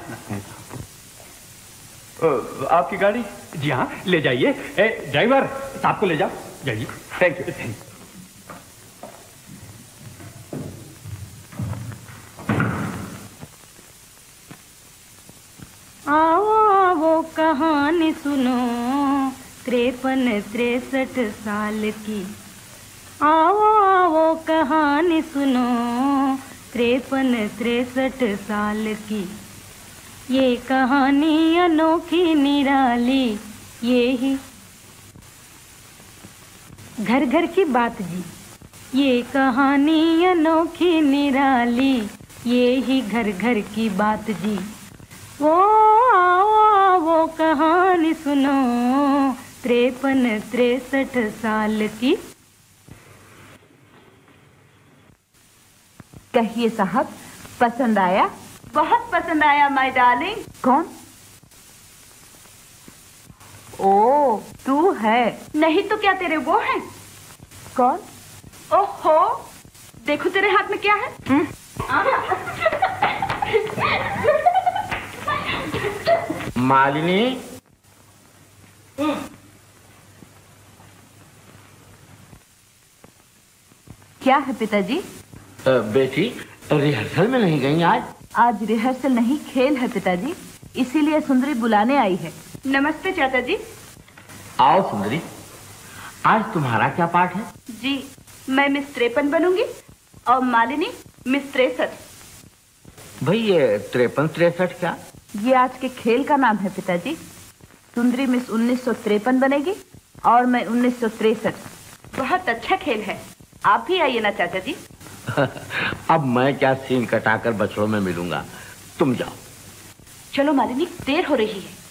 आपकी गाड़ी? जी हाँ, ले जाइए। ड्राइवर साहब को ले जाओ। जाइए। Thank you. आओ आओ कहानी सुनो 53-63 साल की। आओ आओ कहानी सुनो 53-63 साल की। ये कहानी अनोखी निराली, ये ही घर घर की बात जी। ये कहानी अनोखी निराली, ये ही घर घर की बात जी। वो आओ वो कहानी सुनो 53-63 साल की। कहिए साहब, पसंद आया? बहुत पसंद आया माय डार्लिंग। कौन? ओ, तू है? नहीं तो क्या तेरे वो है? कौन? ओहो, देखो तेरे हाथ में क्या है? मालिनी। क्या है पिताजी? बेटी, रिहर्सल में नहीं गई आज? आज रिहर्सल नहीं, खेल है पिताजी, इसीलिए सुंदरी बुलाने आई है। नमस्ते चाचा जी। आओ सुंदरी, आज तुम्हारा क्या पाठ है? जी, मैं मिस 53 बनूंगी और मालिनी मिस 63। भाई ये 53-63 क्या? ये आज के खेल का नाम है पिताजी। सुंदरी मिस 1953 बनेगी और मैं 1963। बहुत अच्छा खेल है, आप भी आइए ना चाचा जी। अब मैं क्या सीन कटाकर बछड़ों में मिलूंगा, तुम जाओ। चलो मालिनी, देर हो रही है।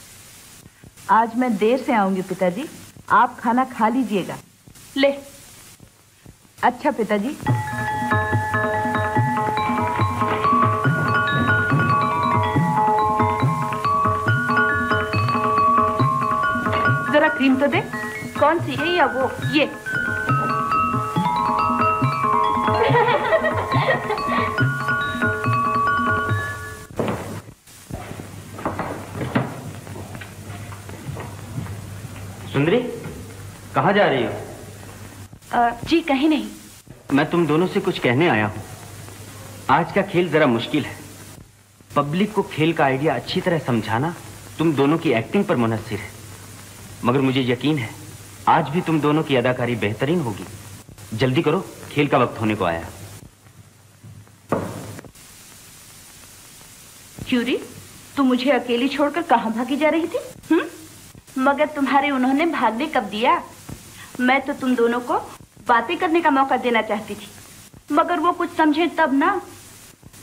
आज मैं देर से आऊंगी पिताजी, आप खाना खा लीजिएगा। ले। अच्छा पिताजी। जरा क्रीम तो दे। कौन सी है या वो? ये। सुंदरी, कहाँ जा रही हो? जी कहीं नहीं। मैं तुम दोनों से कुछ कहने आया हूं। आज का खेल जरा मुश्किल है। पब्लिक को खेल का आइडिया अच्छी तरह समझाना तुम दोनों की एक्टिंग पर मुनहसिर है, मगर मुझे यकीन है आज भी तुम दोनों की अदाकारी बेहतरीन होगी। जल्दी करो, खेल का वक्त होने को आया। क्यूरी, तू मुझे अकेली छोड़कर कहाँ भागी जा रही थी? मगर तुम्हारे उन्होंने भागने कब दिया? मैं तो तुम दोनों को बातें करने का मौका देना चाहती थी, मगर वो कुछ समझे तब ना।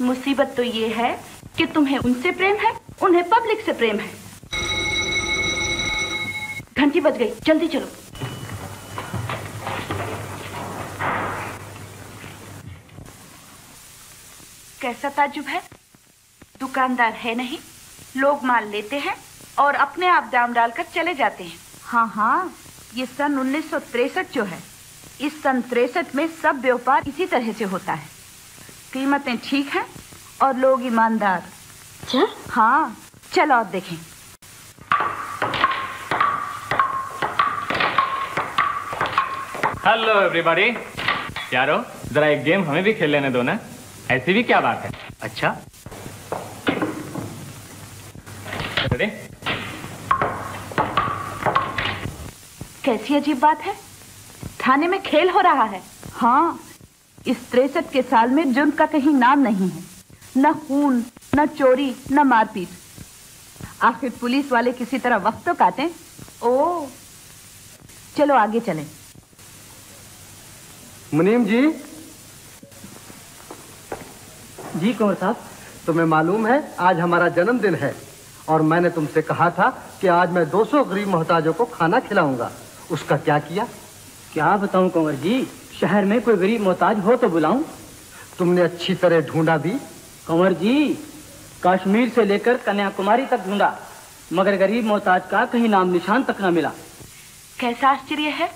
मुसीबत तो ये है कि तुम्हें उनसे प्रेम है, उन्हें पब्लिक से प्रेम है। घंटी बज गई, जल्दी चलो। कैसा ताज्जुब है, दुकानदार है नहीं, लोग माल लेते हैं और अपने आप दाम डालकर चले जाते हैं। हाँ हाँ, ये सन 1963 जो है, इस सन 63 में सब व्यापार इसी तरह से होता है। कीमतें ठीक हैं और लोग ईमानदार। क्या? हाँ, चलो और देखें। Hello everybody. यारो, जरा एक गेम हमें भी खेल लेने दो ना। ऐसी भी क्या बात है? अच्छा, रेडी? कैसी अजीब बात है, थाने में खेल हो रहा है। हाँ, इस 63 के साल में जुर्म का कहीं नाम नहीं है, न खून, न चोरी, न मारपीट। आखिर पुलिस वाले किसी तरह वक्त तो काटें। ओह, चलो आगे चलें। मुनीम जी। जी कुंवर साहब। तुम्हें मालूम है आज हमारा जन्मदिन है और मैंने तुमसे कहा था कि आज मैं 200 गरीब मोहताजों को खाना खिलाऊंगा। उसका क्या किया? क्या बताऊं कुंवर जी, शहर में कोई गरीब मोहताज हो तो बुलाऊं? तुमने अच्छी तरह ढूंढा भी? कुंवर जी, कश्मीर से लेकर कन्याकुमारी तक ढूंढा, मगर गरीब मोहताज का कहीं नाम निशान तक न मिला। कैसा आश्चर्य है,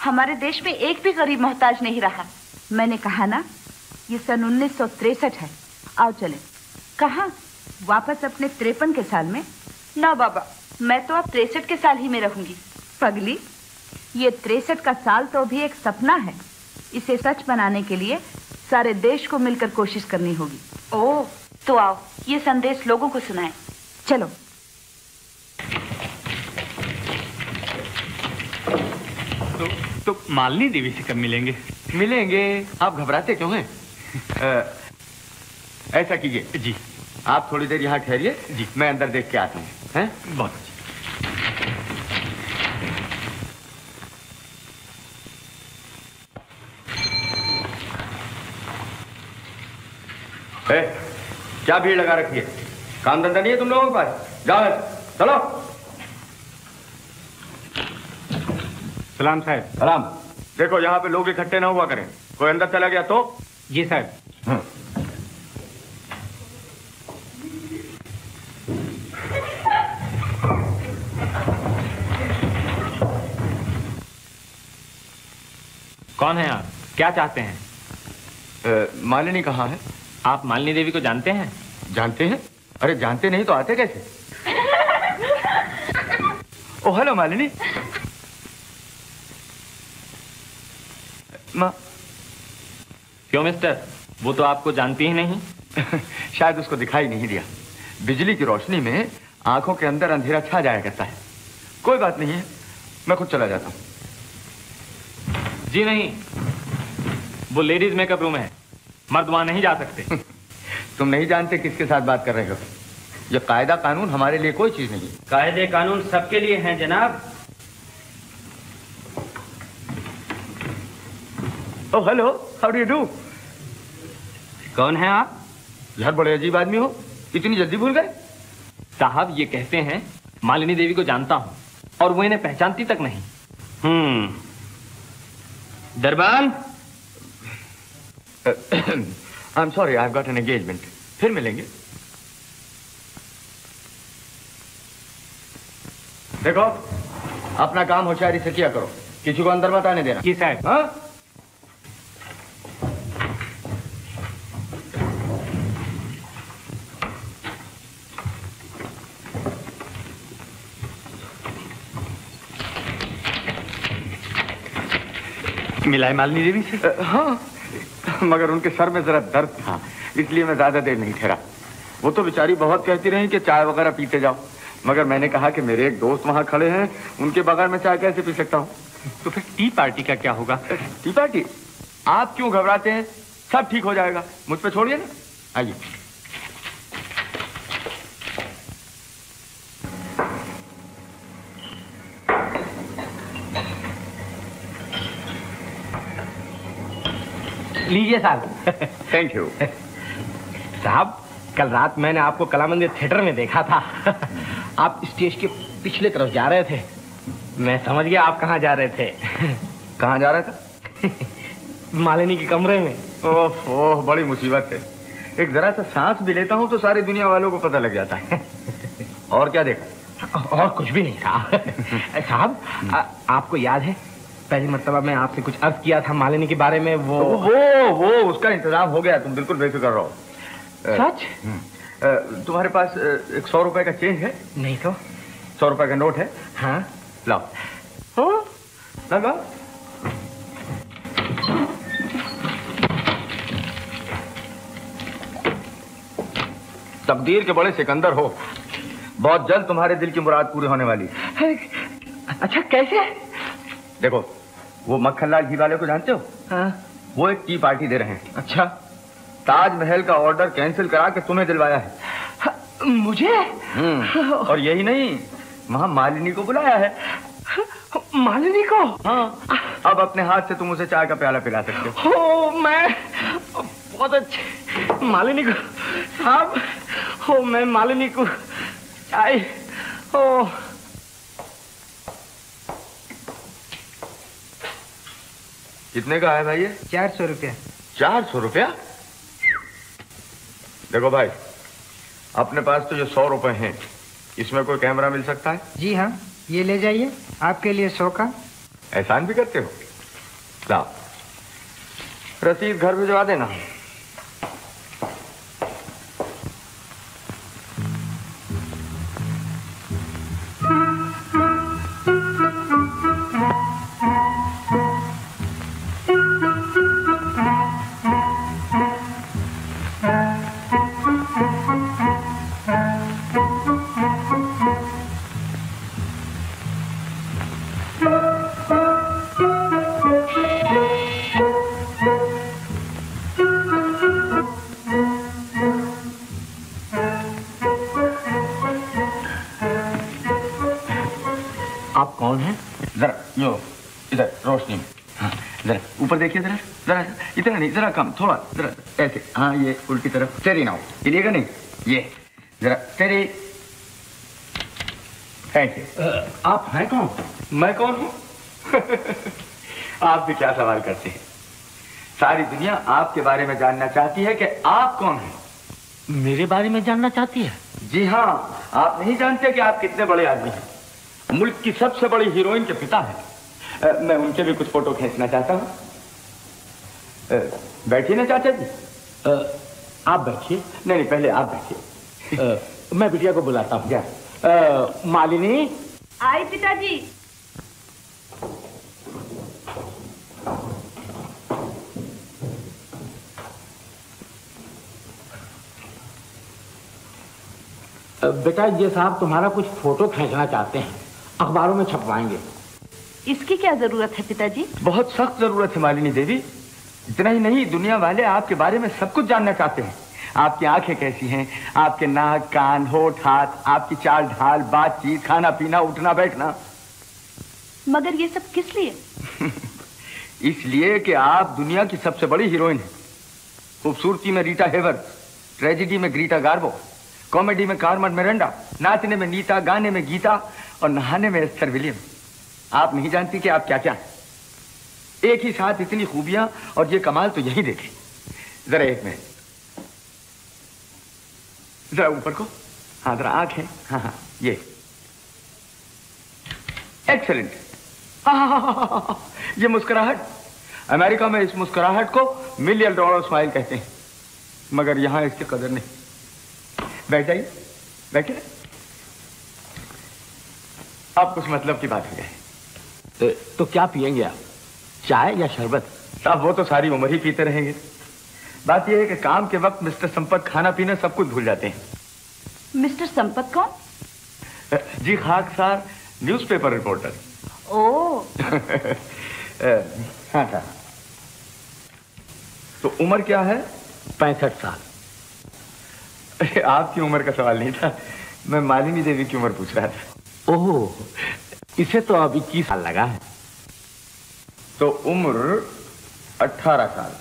हमारे देश में एक भी गरीब मोहताज नहीं रहा। मैंने कहा ना, ये सन 1963 है। आओ चले। कहाँ? वापस अपने 53 के साल में? ना बाबा, मैं तो अब 63 के साल ही में रहूंगी। पगली, ये 63 का साल तो भी एक सपना है। इसे सच बनाने के लिए सारे देश को मिलकर कोशिश करनी होगी। ओह, तो आओ ये संदेश लोगों को सुनाएं। चलो। तो मालिनी देवी से कब मिलेंगे? मिलेंगे, आप घबराते क्यों हैं? ऐसा कीजिए जी, आप थोड़ी देर यहाँ ठहरिए जी, मैं अंदर देख के आता हूँ। हैं? बहुत अच्छी। क्या भीड़ लगा रखी है? काम धंधा नहीं है तुम लोगों के पास? जाओ चलो। सलाम साहब। सलाम। देखो यहाँ पे लोग इकट्ठे ना हुआ करें, कोई अंदर चला गया तो? जी साहब। कौन है आप? क्या चाहते हैं? मालिनी कहाँ है? आप मालिनी देवी को जानते हैं? जानते हैं? अरे जानते नहीं तो आते कैसे? ओ हेलो मालिनी। क्यों मिस्टर, वो तो आपको जानती ही नहीं। शायद उसको दिखाई नहीं दिया। बिजली की रोशनी में आंखों के अंदर अंधेरा छा जाया करता है। कोई बात नहीं है, मैं खुद चला जाता हूँ। जी नहीं, वो लेडीज मेकअप रूम है, मर्द वहां नहीं जा सकते। तुम नहीं जानते किसके साथ बात कर रहे हो। ये कायदा कानून हमारे लिए कोई चीज नहीं है। कायदे कानून सबके लिए हैं जनाब। Oh hello, how do you do? कौन है आप? यार बड़े अजीब आदमी हो, इतनी जल्दी भूल गए? साहब ये कहते हैं मालिनी देवी को जानता हूं और वो इन्हें पहचानती तक नहीं। दरबान, I am sorry, I have got an engagement. फिर मिलेंगे। देखो, अपना काम होशियारी से किया करो, किसी को अंदर मत आने देना। जी साहब। हाँ? मिला है मालिनी देवी से? हाँ, मगर उनके सर में जरा दर्द था, इसलिए मैं ज्यादा देर नहीं ठहरा। वो तो बेचारी बहुत कहती रही कि चाय वगैरह पीते जाओ, मगर मैंने कहा कि मेरे एक दोस्त वहां खड़े हैं, उनके बगैर मैं चाय कैसे पी सकता हूँ। तो फिर टी पार्टी का क्या होगा? T party? आप क्यों घबराते हैं, सब ठीक हो जाएगा, मुझ पे छोड़िए ना। आइए। लीजिए साहब। Thank you. साहब, कल रात मैंने आपको कला मंदिर थिएटर में देखा था। आप स्टेज के पिछले तरफ जा रहे थे, मैं समझ गया आप कहाँ जा रहे थे। कहाँ जा रहा था? मालिनी के कमरे में। ओह, बड़ी मुसीबत है। एक जरा सा सांस भी लेता हूँ तो सारी दुनिया वालों को पता लग जाता है। और क्या देखा? और कुछ भी नहीं था। साहब, आपको याद है पहली मर्तबा मैं आपसे कुछ अर्ज किया था मालिनी के बारे में? वो उसका इंतजाम हो गया, तुम बिल्कुल बेफिक्र रहो। सच? तुम्हारे पास एक 100 रुपए का चेंज है? नहीं तो। 100 रुपए का नोट है? हाँ। लाओ। लाओ। तकदीर के बड़े सिकंदर हो, बहुत जल्द तुम्हारे दिल की मुराद पूरी होने वाली है। अच्छा, कैसे? देखो, वो मक्खनलाल घी वाले को जानते हो? हाँ। वो एक टी पार्टी दे रहे हैं। अच्छा। ताजमहल का ऑर्डर कैंसिल करा के तुम्हें दिलवाया है। मुझे? और यही नहीं, वहां मालिनी को बुलाया है। मालिनी को? हाँ। अब अपने हाथ से तुम उसे चाय का प्याला पिला सकते हो। मैं बहुत अच्छे मालिनी को साहब, हो मैं मालिनी को चाय। हो कितने का है भाई ये? 400 रुपया। 400 रुपया? देखो भाई, अपने पास तो ये 100 रुपए हैं, इसमें कोई कैमरा मिल सकता है? जी हाँ, ये ले जाइए, आपके लिए 100 का। एहसान भी करते हो? लाओ, रसीद घर भिजवा देना। ऊपर देखिए जरा, जरा इतना नहीं, जरा कम, थोड़ा जरा ऐसे। हाँ, ये उल्टी तरफ तेरी ना हो, हिलिएगा नहीं। ये जरा तेरी। Thank you. आप हैं कौन? मैं कौन हूँ? आप भी क्या सवाल करते हैं? सारी दुनिया आपके बारे में जानना चाहती है कि आप कौन हैं। मेरे बारे में जानना चाहती है? जी हाँ, आप नहीं जानते कि आप कितने बड़े आदमी हैं। मुल्क की सबसे बड़ी हीरोइन के पिता हैं। मैं उनके भी कुछ फोटो खींचना चाहता हूँ। बैठिए ना चाचा जी। आप बैठिए। नहीं, पहले आप बैठिए। मैं बिटिया को बुलाता हूँ। मालिनी। आई पिताजी। बेटा ये साहब तुम्हारा कुछ फोटो खींचना चाहते हैं, अखबारों में छपवाएंगे। इसकी क्या जरूरत है पिताजी? बहुत सख्त जरूरत है मालिनी देवी। इतना ही नहीं, दुनिया वाले आपके बारे में सब कुछ जानना चाहते हैं। आपकी आंखें कैसी हैं, आपके नाक कान होठ हाथ, आपकी चाल ढाल, बातचीत, खाना पीना, उठना बैठना। मगर ये सब किस लिए? इसलिए कि आप दुनिया की सबसे बड़ी हीरोइन हैं। खूबसूरती में रीटा हेवर्स, ट्रेजेडी में ग्रीटा गार्बो, कॉमेडी में कार्मेन मिरांडा, नाचने में नीता, गाने में गीता और नहाने में एस्थर विलियम। आप नहीं जानती कि आप क्या क्या हैं। एक ही साथ इतनी खूबियां और ये कमाल तो यही देखें। जरा एक मिनट, जरा ऊपर को, हाँ जरा आंखें, हाँ हाँ ये एक्सेलेंट। ये मुस्कुराहट, अमेरिका में इस मुस्कुराहट को $1 मिलियन स्माइल कहते हैं, मगर यहां इसकी कदर नहीं। बैठ जाइए, बैठिए। अब कुछ मतलब की बात हो जाए। तो क्या पिएंगे आप, चाय या शरबत? साहब वो तो सारी उम्र ही पीते रहेंगे। बात यह है कि काम के वक्त मिस्टर संपत खाना पीना सब कुछ भूल जाते हैं। मिस्टर संपत कौन? जी खाकसार न्यूज़पेपर रिपोर्टर। ओह। हाँ था। तो उम्र क्या है? 65 साल। आपकी उम्र का सवाल नहीं था, मैं मालिनी देवी की उम्र पूछ रहा था। ओह, इसे तो अभी 21 साल लगा है। तो उम्र 18 साल।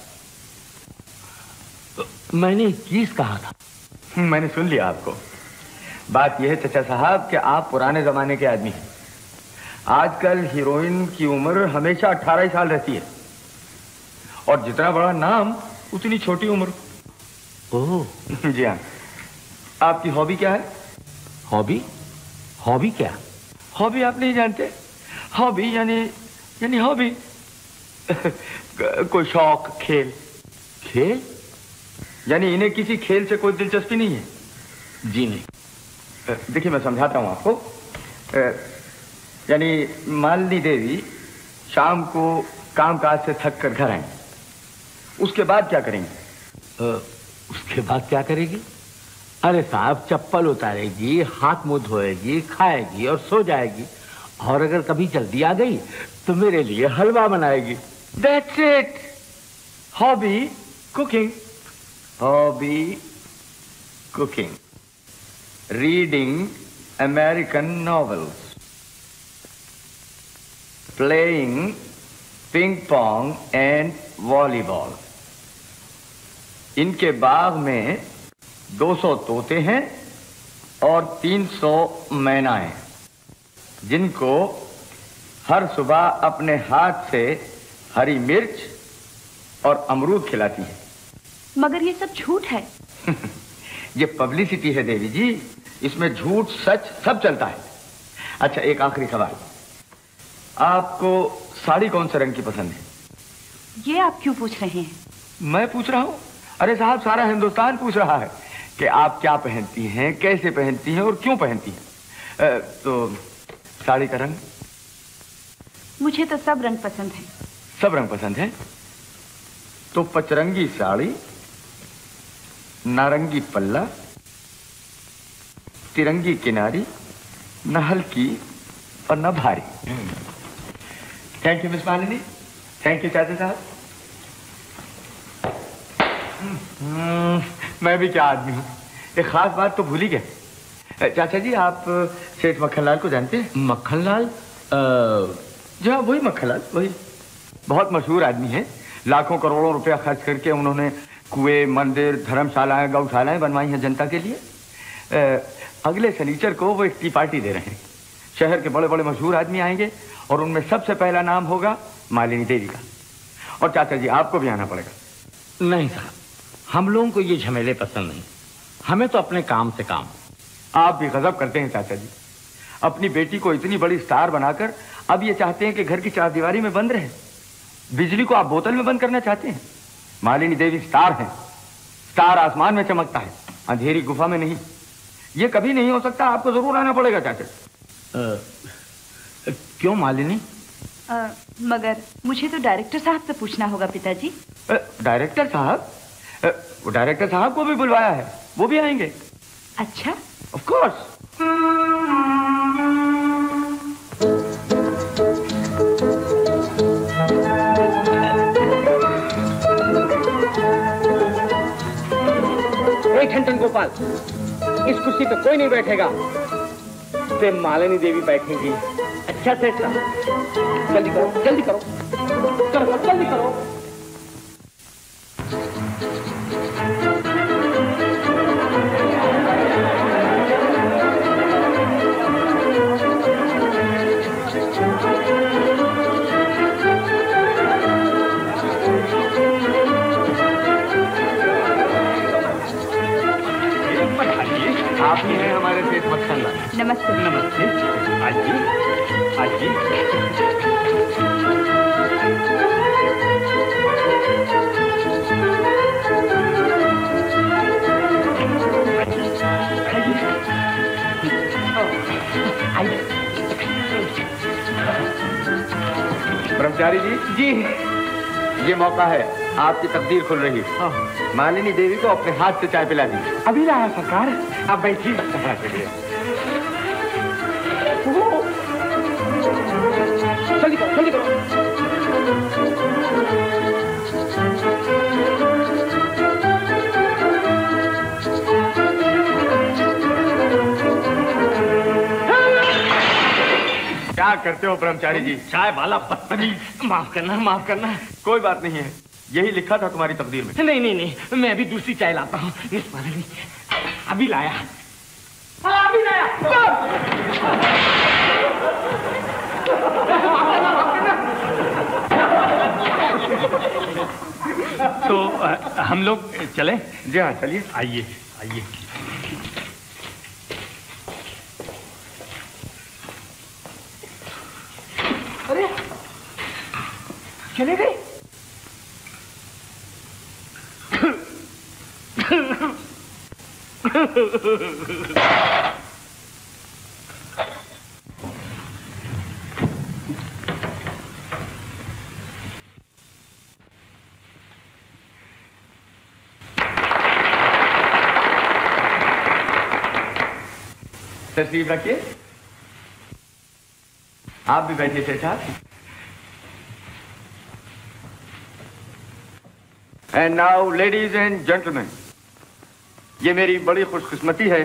मैंने 21 कहा था। मैंने सुन लिया आपको। बात यह है चचा साहब कि आप पुराने जमाने के आदमी हैं। आजकल हीरोइन की उम्र हमेशा 18 साल रहती है, और जितना बड़ा नाम उतनी छोटी उम्र। ओह। जी हाँ। आपकी हॉबी क्या है? हॉबी? हॉबी क्या? हॉबी आप नहीं जानते? हॉबी यानी हॉबी कोई शौक, खेल। खेल? यानी इन्हें किसी खेल से कोई दिलचस्पी नहीं है? जी नहीं। देखिए मैं समझाता हूं आपको। यानी मालिनी देवी शाम को कामकाज से थक कर घर आएंगी, उसके बाद क्या करेंगी? उसके बाद क्या करेगी? अरे साहब, चप्पल उतारेगी, हाथ मुंह धोएगी, खाएगी और सो जाएगी। और अगर कभी जल्दी आ गई तो मेरे लिए हलवा बनाएगी। That's it. Hobby cooking. Hobby cooking, reading American novels, playing ping pong and volleyball. इनके बाग में 200 तोते हैं और 300 मैनाएं, जिनको हर सुबह अपने हाथ से हरी मिर्च और अमरूद खिलाती है। मगर ये सब झूठ है। ये पब्लिसिटी है देवी जी, इसमें झूठ सच सब चलता है। अच्छा, एक आखिरी सवाल, आपको साड़ी कौन से रंग की पसंद है? ये आप क्यों पूछ रहे हैं? मैं पूछ रहा हूँ? अरे साहब, सारा हिंदुस्तान पूछ रहा है कि आप क्या पहनती हैं, कैसे पहनती हैं और क्यों पहनती हैं। तो साड़ी का रंग? मुझे तो सब रंग पसंद है। सब रंग पसंद है? तो पचरंगी साड़ी, नारंगी पल्ला, तिरंगी किनारी, न हल्की और न भारी। Thank you miss Malini. Thank you चाचा साहब। मैं भी क्या आदमी हूँ, एक खास बात तो भूल ही गया। चाचा जी, आप सेठ मक्खनलाल को जानते हैं? मक्खनलाल? जी हाँ, वही मक्खनलाल, वही। बहुत मशहूर आदमी है। लाखों करोड़ों रुपया खर्च करके उन्होंने कुएं, मंदिर, धर्मशालाएं, गौशालाएं बनवाई हैं जनता के लिए। अगले शनिचर को वो एक टी पार्टी दे रहे हैं। शहर के बड़े बड़े मशहूर आदमी आएंगे और उनमें सबसे पहला नाम होगा मालिनी देवी का। और चाचा जी, आपको भी आना पड़ेगा। नहीं साहब, हम लोगों को ये झमेले पसंद नहीं। हमें तो अपने काम से काम। आप भी गजब करते हैं चाचा जी। अपनी बेटी को इतनी बड़ी स्टार बनाकर अब ये चाहते हैं कि घर की चारदीवारी में बंद रहे। बिजली को आप बोतल में बंद करना चाहते हैं। मालिनी देवी स्टार हैं। स्टार आसमान में चमकता है, अंधेरी गुफा में नहीं। ये कभी नहीं हो सकता। आपको जरूर आना पड़ेगा चाचा। क्यों मालिनी? मगर मुझे तो डायरेक्टर साहब से पूछना होगा पिताजी। डायरेक्टर साहब? डायरेक्टर साहब को भी बुलवाया है, वो भी आएंगे। अच्छा, ऑफ कोर्स। घंटन गोपाल, इस कुर्सी पे कोई नहीं बैठेगा, सिर्फ मालिनी देवी बैठेंगी। अच्छा सेठ साहब, जल्दी करो जल्दी करो, करो जल्दी करो। आप ही हैं हमारे सेठ मक्खनलाल। नमस्ते। नमस्ते। आइए आइए। ब्रह्मचारी जी जी, ये मौका है, आपकी तकदीर खुल रही है। मालिनी देवी को अपने हाथ से चाय पिला दीजिए। अभी लाया सरकार, आप बैठिए। जल्दी करो जल्दी करो। क्या करते हो ब्रह्मचारी जी? चाय वाला बदतमीज। माफ करना माफ करना। कोई बात नहीं है, यही लिखा था तुम्हारी तकदीर में। नहीं नहीं नहीं, मैं अभी दूसरी चाय लाता हूँ। अभी लाया, अभी लाया। तो हम लोग चले? जी हाँ चलिए। आइए आइए। अरे चले गए? तशरीफ रखिए। आप भी बैठिए सेठ साहब। And now ladies and gentleman, ये मेरी बड़ी खुशकिस्मती है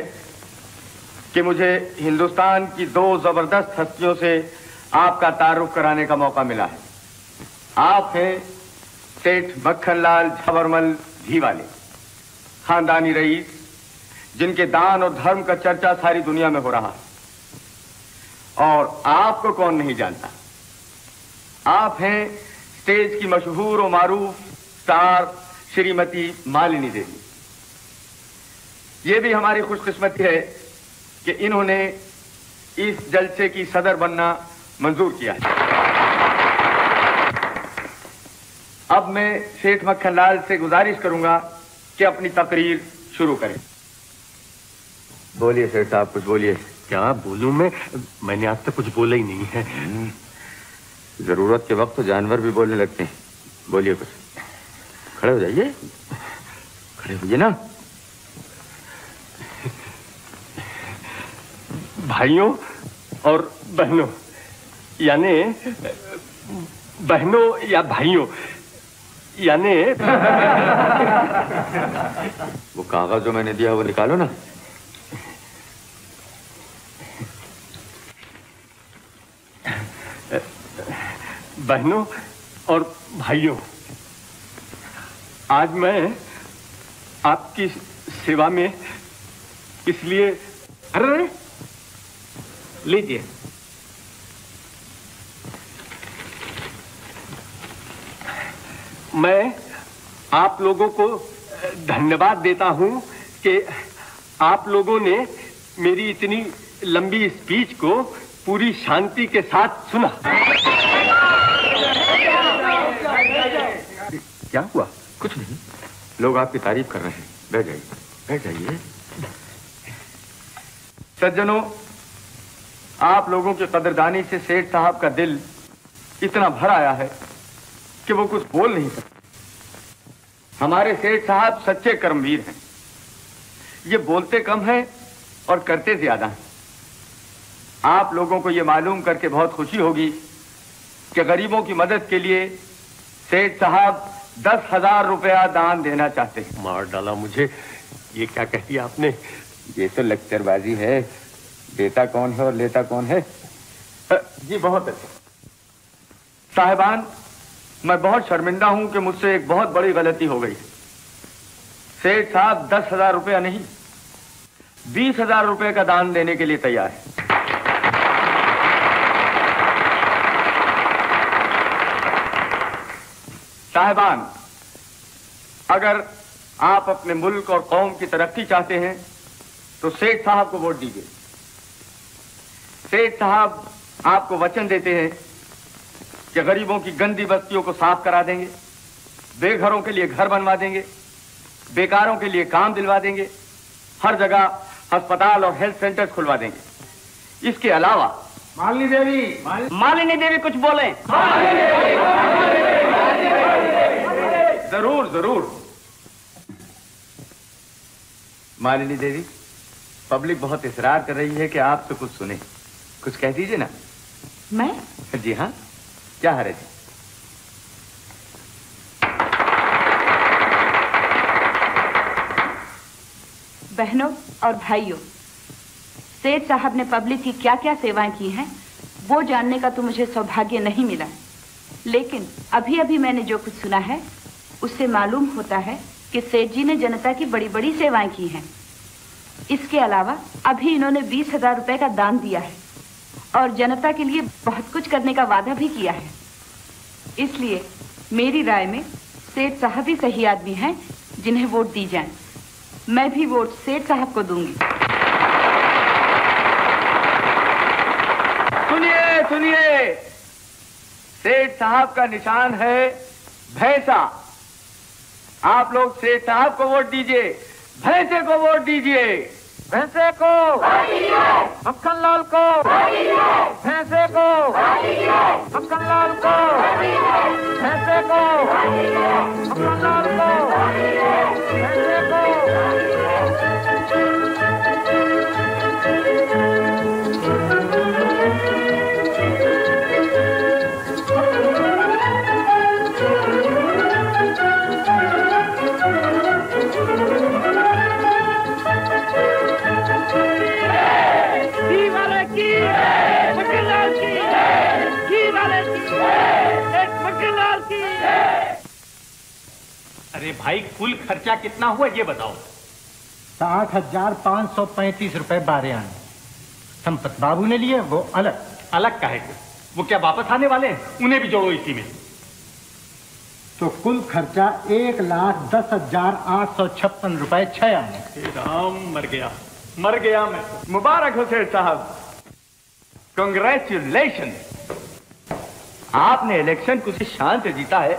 कि मुझे हिंदुस्तान की दो जबरदस्त हस्तियों से आपका तारुफ कराने का मौका मिला है। आप हैं सेठ मक्खनलाल झबरमल घीवाले, खानदानी रईस, जिनके दान और धर्म का चर्चा सारी दुनिया में हो रहा है। और आपको कौन नहीं जानता, आप हैं स्टेज की मशहूर और मारूफ स्टार श्रीमती मालिनी देवी। ये भी हमारी खुशकिस्मती है कि इन्होंने इस जलसे की सदर बनना मंजूर किया है। अब मैं सेठ मक्खनलाल से गुजारिश करूंगा कि अपनी तकरीर शुरू करें। बोलिए सेठ साहब, कुछ बोलिए। क्या बोलूं मैं? मैंने आज तक कुछ बोला ही नहीं है। जरूरत के वक्त तो जानवर भी बोलने लगते हैं। बोलिए कुछ। खड़े हो जाइए, खड़े होइए ना। भाइयों और बहनों, यानी बहनों या भाइयों, यानी वो कागज जो मैंने दिया वो निकालो ना। बहनों और भाइयों, आज मैं आपकी सेवा में इसलिए। अरे लीजिए। मैं आप लोगों को धन्यवाद देता हूं कि आप लोगों ने मेरी इतनी लंबी स्पीच को पूरी शांति के साथ सुना। क्या हुआ? कुछ नहीं, लोग आपकी तारीफ कर रहे हैं। बैठ जाइए, बैठ जाइए। सज्जनों, आप लोगों की कदरदानी से सेठ साहब का दिल इतना भर आया है कि वो कुछ बोल नहीं सकते। हमारे सेठ साहब सच्चे कर्मवीर हैं। ये बोलते कम हैं और करते ज्यादा हैं। आप लोगों को यह मालूम करके बहुत खुशी होगी कि गरीबों की मदद के लिए सेठ साहब 10,000 रुपया दान देना चाहते हैं। मार डाला मुझे, ये क्या कह दिया आपने? ये तो लेक्चरबाजी है, देता कौन है और लेता कौन है। जी बहुत अच्छा साहिबान, मैं बहुत शर्मिंदा हूं कि मुझसे एक बहुत बड़ी गलती हो गई। सेठ साहब 10,000 रुपया नहीं 20,000 रुपये का दान देने के लिए तैयार है। साहिबान, अगर आप अपने मुल्क और कौम की तरक्की चाहते हैं तो सेठ साहब को वोट दीजिए। सेठ साहब आपको वचन देते हैं कि गरीबों की गंदी बस्तियों को साफ करा देंगे, बेघरों के लिए घर बनवा देंगे, बेकारों के लिए काम दिलवा देंगे, हर जगह अस्पताल और हेल्थ सेंटर्स खुलवा देंगे। इसके अलावा मालिनी देवी कुछ बोले। जरूर जरूर। मालिनी देवी, पब्लिक बहुत इसरार कर रही है कि आपसे कुछ सुने, कुछ कह दीजिए ना। मैं? जी हाँ, क्या हर्ज है? बहनों और भाइयों, सेठ साहब ने पब्लिक की क्या क्या सेवाएं की हैं वो जानने का तो मुझे सौभाग्य नहीं मिला, लेकिन अभी अभी मैंने जो कुछ सुना है उससे मालूम होता है कि सेठ जी ने जनता की बड़ी बड़ी सेवाएं की हैं। इसके अलावा अभी इन्होंने 20,000 रुपए का दान दिया है और जनता के लिए बहुत कुछ करने का वादा भी किया है। इसलिए मेरी राय में सेठ साहब ही सही आदमी हैं जिन्हें वोट दी जाए। मैं भी वोट सेठ साहब को दूंगी। सुनिए सुनिए, सेठ साहब का निशान है भैंसा। आप लोग सेठ साहब को वोट दीजिए, भैंसे को वोट दीजिए। भैंसे को, मक्खन लाल को, भैंसे को, मक्खन लाल को, भैंसे को, मक्खन लाल को, भैंसे को। अरे भाई, कुल खर्चा कितना हुआ ये बताओ। 60,535 रुपए 12 आने। संपत बाबू ने लिए, वो अलग। अलग काहे को? वो क्या वापस आने वाले हैं? उन्हें भी जोड़ो इसी में। तो कुल खर्चा 1,10,856 रुपए 6 आने। राम, मर गया मैं। मुबारक हो सेठ साहब, कांग्रेचुलेशन। आपने इलेक्शन कुछ शान से जीता है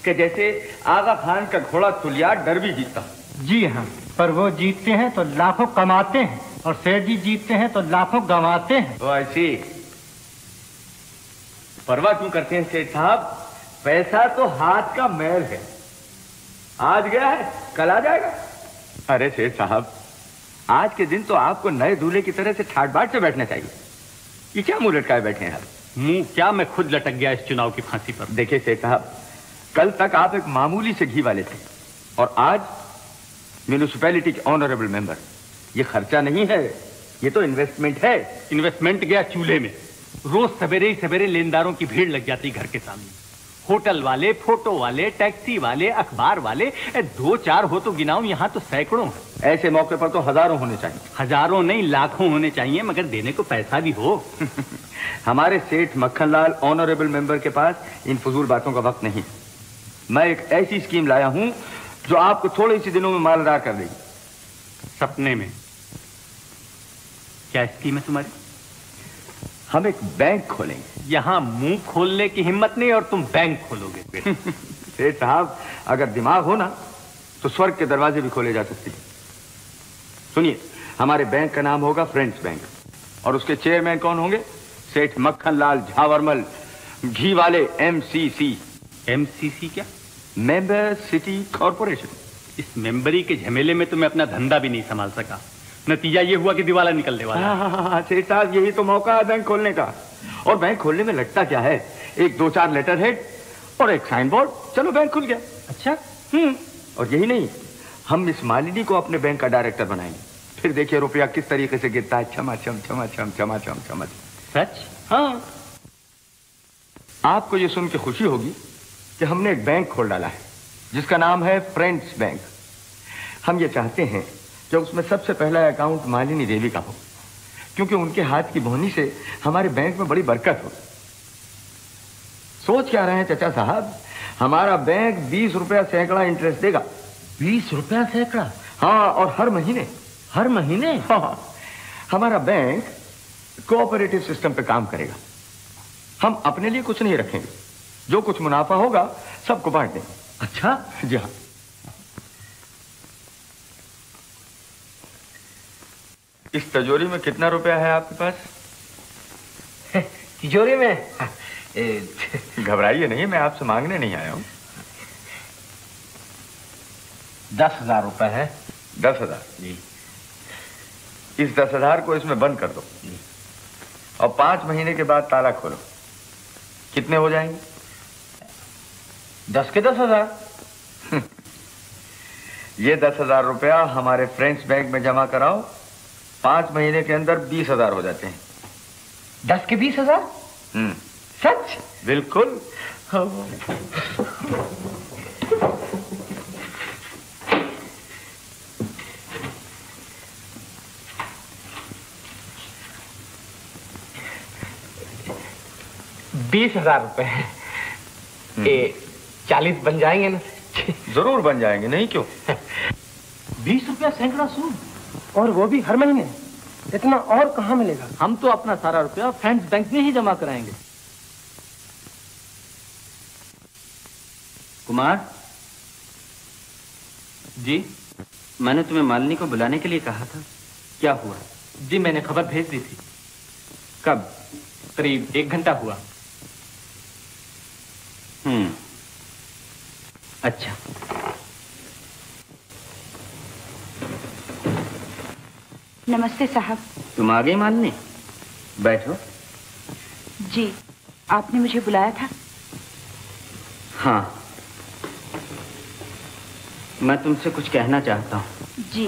कि जैसे आगा खान का घोड़ा तुलिया डर भी जीता। जी हाँ, पर वो जीतते हैं तो लाखों कमाते हैं और सेठ जी जीतते हैं तो लाखों गंवाते हैं। तो ऐसी परवाह क्यों करते हैं सेठ साहब? पैसा तो हाथ का मैल है, आज गया है कल आ जाएगा। अरे सेठ साहब, आज के दिन तो आपको नए दूल्हे की तरह से ठाट बाट से बैठना चाहिए। ये क्या मुंह लटकाए बैठे हैं आप? मुंह क्या, मैं खुद लटक गया इस चुनाव की फांसी पर। देखिए सेठ साहब, कल तक आप एक मामूली से घी वाले थे और आज म्यूनिसिपैलिटी के ऑनरेबल मेंबर। ये खर्चा नहीं है, ये तो इन्वेस्टमेंट है। इन्वेस्टमेंट गया चूल्हे में। रोज सवेरे ही सवेरे लेनदारों की भीड़ लग जाती घर के सामने। होटल वाले, फोटो वाले, टैक्सी वाले, अखबार वाले, 2-4 हो तो गिनाऊं, यहाँ तो सैकड़ों हैं। ऐसे मौके पर तो हजारों होने चाहिए। हजारों नहीं, लाखों होने चाहिए, मगर देने को पैसा भी हो। हमारे सेठ मक्खनलाल ऑनरेबल मेंबर के पास इन फजूल बातों का वक्त नहीं। मैं एक ऐसी स्कीम लाया हूं जो आपको थोड़े ही दिनों में मालदार कर देगी। सपने में? क्या स्कीम है तुम्हारी? हम एक बैंक खोलेंगे। यहाँ मुंह खोलने की हिम्मत नहीं और तुम बैंक खोलोगे। सेठ साहब, अगर दिमाग हो ना तो स्वर्ग के दरवाजे भी खोले जा सकते हैं। सुनिए, हमारे बैंक का नाम होगा फ्रेंड्स बैंक और उसके चेयरमैन कौन होंगे? सेठ मक्खनलाल झावरमल, घी वाले MCC। MCC क्या? Member city corporation. इस मेंबरी के झमेले में तो मैं अपना धंधा भी नहीं संभाल सका। नतीजा ये हुआ कि दिवाला निकलने वाला। हाँ, सेठ साहब यही तो मौका है बैंक खोलने का। और बैंक खोलने में लगता क्या है, एक 2-4 लेटर हेड और एक साइन बोर्ड, चलो बैंक खुल गया। अच्छा। और यही नहीं, हम इस मालिनी को अपने बैंक का डायरेक्टर बनाएंगे, फिर देखिए रुपया किस तरीके से गिरता है, छमा छम छमा छम छमा छम छमा। सच? हाँ। आपको ये सुन के खुशी होगी कि हमने एक बैंक खोल डाला है जिसका नाम है फ्रेंड्स बैंक। हम ये चाहते हैं कि उसमें सबसे पहला अकाउंट मालिनी देवी का हो, क्योंकि उनके हाथ की बोहनी से हमारे बैंक में बड़ी बरकत हो। सोच क्या रहे हैं चाचा साहब, हमारा बैंक 20 रुपया सैकड़ा इंटरेस्ट देगा। 20 रुपया सैकड़ा? हाँ, और हर महीने। हर महीने? हाँ, हमारा बैंक कोऑपरेटिव सिस्टम पे काम करेगा। हम अपने लिए कुछ नहीं रखेंगे, जो कुछ मुनाफा होगा सबको बांट देंगे। अच्छा? जी हाँ। इस तिजोरी में कितना रुपया है आपके पास? तिजोरी में? घबराइए नहीं, मैं आपसे मांगने नहीं आया हूं। 10,000 रुपए है। 10,000? जी। इस 10,000 को इसमें बंद कर दो और 5 महीने के बाद ताला खोलो। कितने हो जाएंगे? 10 के 10,000। ये 10,000 रुपया हमारे फ्रेंड्स बैंक में जमा कराओ, 5 महीने के अंदर 20,000 हो जाते हैं। 10 के 20,000? सच? बिल्कुल। ₹20,000 40 बन जाएंगे ना? जरूर बन जाएंगे, नहीं क्यों? 20 रुपया सैकड़ा सूद, और वो भी हर महीने। इतना और कहाँ मिलेगा? हम तो अपना सारा रुपया फ्रेंड्स बैंक में ही जमा कराएंगे। कुमार जी, मैंने तुम्हें मालिनी को बुलाने के लिए कहा था, क्या हुआ? जी, मैंने खबर भेज दी थी। कब? करीब 1 घंटा हुआ। अच्छा। नमस्ते साहब। तुम आ गई मालिनी? बैठो। जी, आपने मुझे बुलाया था? हाँ, मैं तुमसे कुछ कहना चाहता हूँ। जी।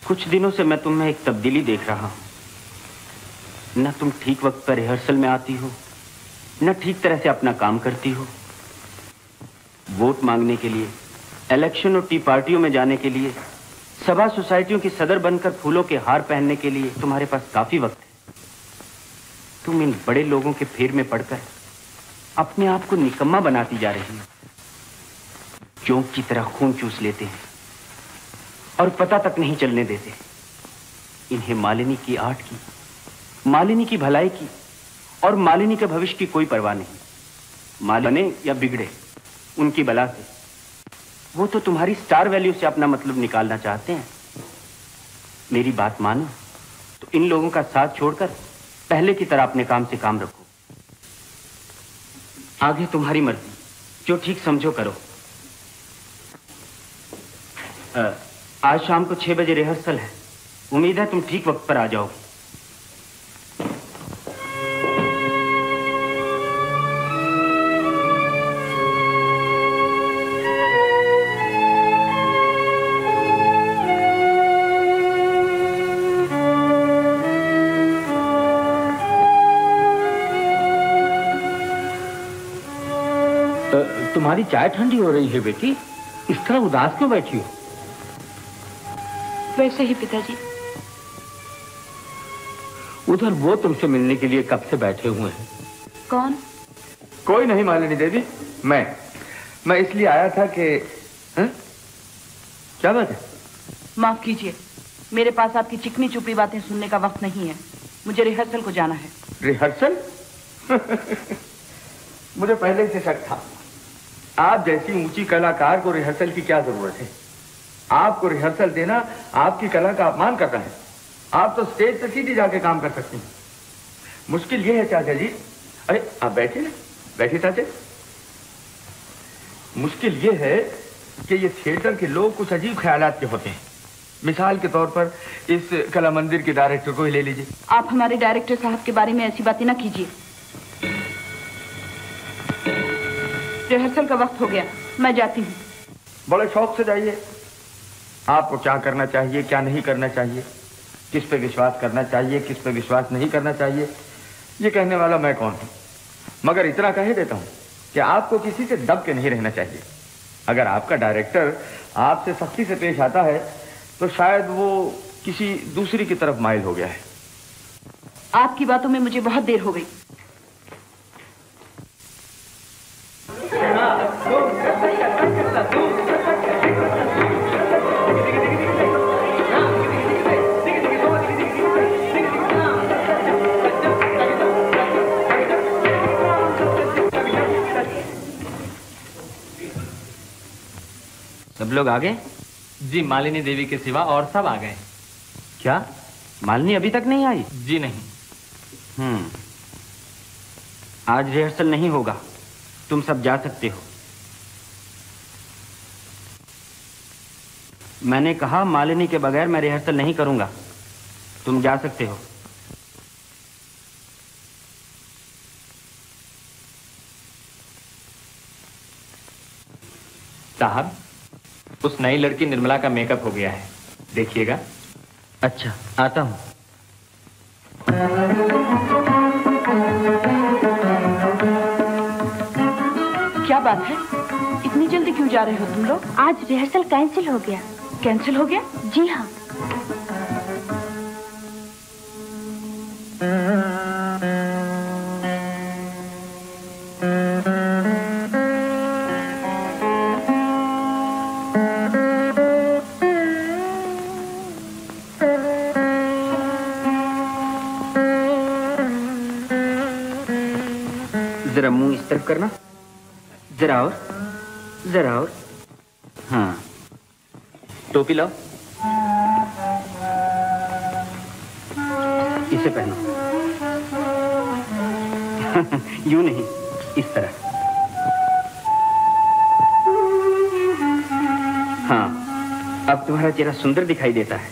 कुछ दिनों से मैं तुम में एक तब्दीली देख रहा हूँ। न तुम ठीक वक्त पर रिहर्सल में आती हो, न ठीक तरह से अपना काम करती हो। वोट मांगने के लिए, इलेक्शन और टी पार्टियों में जाने के लिए, सभा सोसाइटियों की सदर बनकर फूलों के हार पहनने के लिए तुम्हारे पास काफी वक्त है। तुम इन बड़े लोगों के फेर में पड़कर अपने आप को निकम्मा बनाती जा रही हो। जोंक की तरह खून चूस लेते हैं और पता तक नहीं चलने देते। इन्हें मालिनी की आर्ट की, मालिनी की भलाई की और मालिनी के भविष्य की कोई परवाह नहीं। मालिनी बने या बिगड़े, उनकी बला से। वो तो तुम्हारी स्टार वैल्यू से अपना मतलब निकालना चाहते हैं। मेरी बात मानो तो इन लोगों का साथ छोड़कर पहले की तरह अपने काम से काम रखो। आगे तुम्हारी मर्जी, जो ठीक समझो करो। आज शाम को 6 बजे रिहर्सल है। उम्मीद है तुम ठीक वक्त पर आ जाओगे। तुम्हारी चाय ठंडी हो रही है बेटी, इस तरह उदास क्यों बैठी हो? वैसे ही पिताजी। उधर वो तुमसे मिलने के लिए कब से बैठे हुए हैं। कौन? कोई नहीं मालिनी देवी, मैं इसलिए आया था कि क्या बात है? माफ कीजिए, मेरे पास आपकी चिकनी चुपड़ी बातें सुनने का वक्त नहीं है। मुझे रिहर्सल को जाना है। रिहर्सल? मुझे पहले से शक था। आप जैसी ऊंची कलाकार को रिहर्सल की क्या जरूरत है? आपको रिहर्सल देना आपकी कला का अपमान करना है। आप तो स्टेज पे सीधी जाके काम कर सकती हैं। मुश्किल ये है चाचा जी, अरे आप बैठे ना, बैठे चाचा। मुश्किल ये है कि ये थिएटर के लोग कुछ अजीब ख्यालात के होते हैं। मिसाल के तौर पर इस कला मंदिर के डायरेक्टर को ही ले लीजिए। आप हमारे डायरेक्टर साहब के बारे में ऐसी बातें ना कीजिए। रिहर्सल का वक्त हो गया, मैं जाती हूँ। बड़े शौक से जाइए। आपको क्या करना चाहिए, क्या नहीं करना चाहिए, किस पे विश्वास करना चाहिए, किस पे विश्वास नहीं करना चाहिए, ये कहने वाला मैं कौन हूँ। मगर इतना कह देता हूँ कि आपको किसी से दब के नहीं रहना चाहिए। अगर आपका डायरेक्टर आपसे सख्ती से पेश आता है तो शायद वो किसी दूसरी की तरफ माइल हो गया है। आपकी बातों में मुझे बहुत देर हो गई। सब लोग आ गए? जी, मालिनी देवी के सिवा और सब आ गए। क्या मालिनी अभी तक नहीं आई? जी नहीं। आज रिहर्सल नहीं होगा, तुम सब जा सकते हो। मैंने कहा मालिनी के बगैर मैं रिहर्सल नहीं करूंगा, तुम जा सकते हो। साहब, उस नई लड़की निर्मला का मेकअप हो गया है, देखिएगा। अच्छा, आता हूं। क्या बात है, इतनी जल्दी क्यों जा रहे हो तुम लोग? आज रिहर्सल कैंसिल हो गया। कैंसिल हो गया? जी हाँ। जरा मुंह इस तरफ करना, जरा और, जरा और। हाँ, टोपी लाओ, इसे पहनो। यूं नहीं, इस तरह। हाँ, अब तुम्हारा चेहरा सुंदर दिखाई देता है।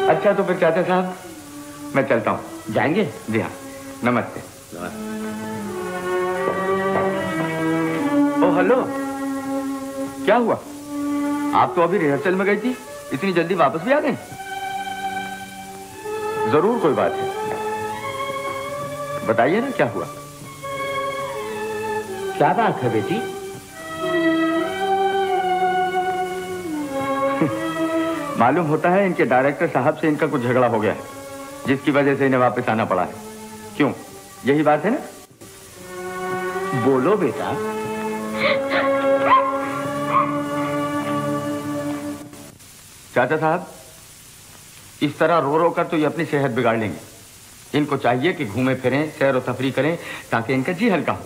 अच्छा तो फिर चाचा साहब मैं चलता हूँ। जाएंगे? जी हाँ, नमस्ते। ओ हेलो, क्या हुआ? आप तो अभी रिहर्सल में गई थी, इतनी जल्दी वापस भी आ गए? जरूर कोई बात है, बताइए ना क्या हुआ। क्या बात है बेटी? मालूम होता है इनके डायरेक्टर साहब से इनका कुछ झगड़ा हो गया है, जिसकी वजह से इन्हें वापस आना पड़ा है। क्यों, यही बात है ना? बोलो बेटा। चाचा साहब, इस तरह रो रो कर तो ये अपनी सेहत बिगाड़ लेंगे। इनको चाहिए कि घूमे फिरें, सैर और तफरी करें, ताकि इनका जी हल्का हो।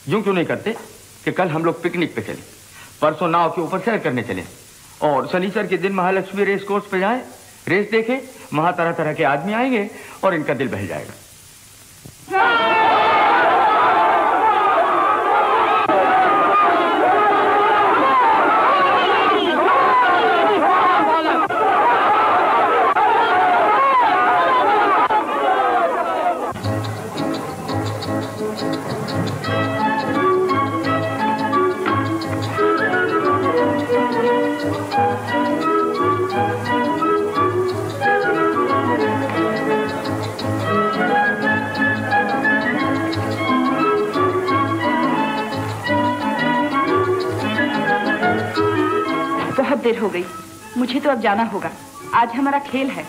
यूं क्यों नहीं करते कि कल हम लोग पिकनिक पे चले, परसों नाव के ऊपर सैर करने चले, और शनिचर के दिन महालक्ष्मी रेस कोर्स पे जाएं, रेस देखें, वहां तरह तरह के आदमी आएंगे और इनका दिल बहल जाएगा। देर हो गई, मुझे तो अब जाना होगा। आज हमारा खेल है।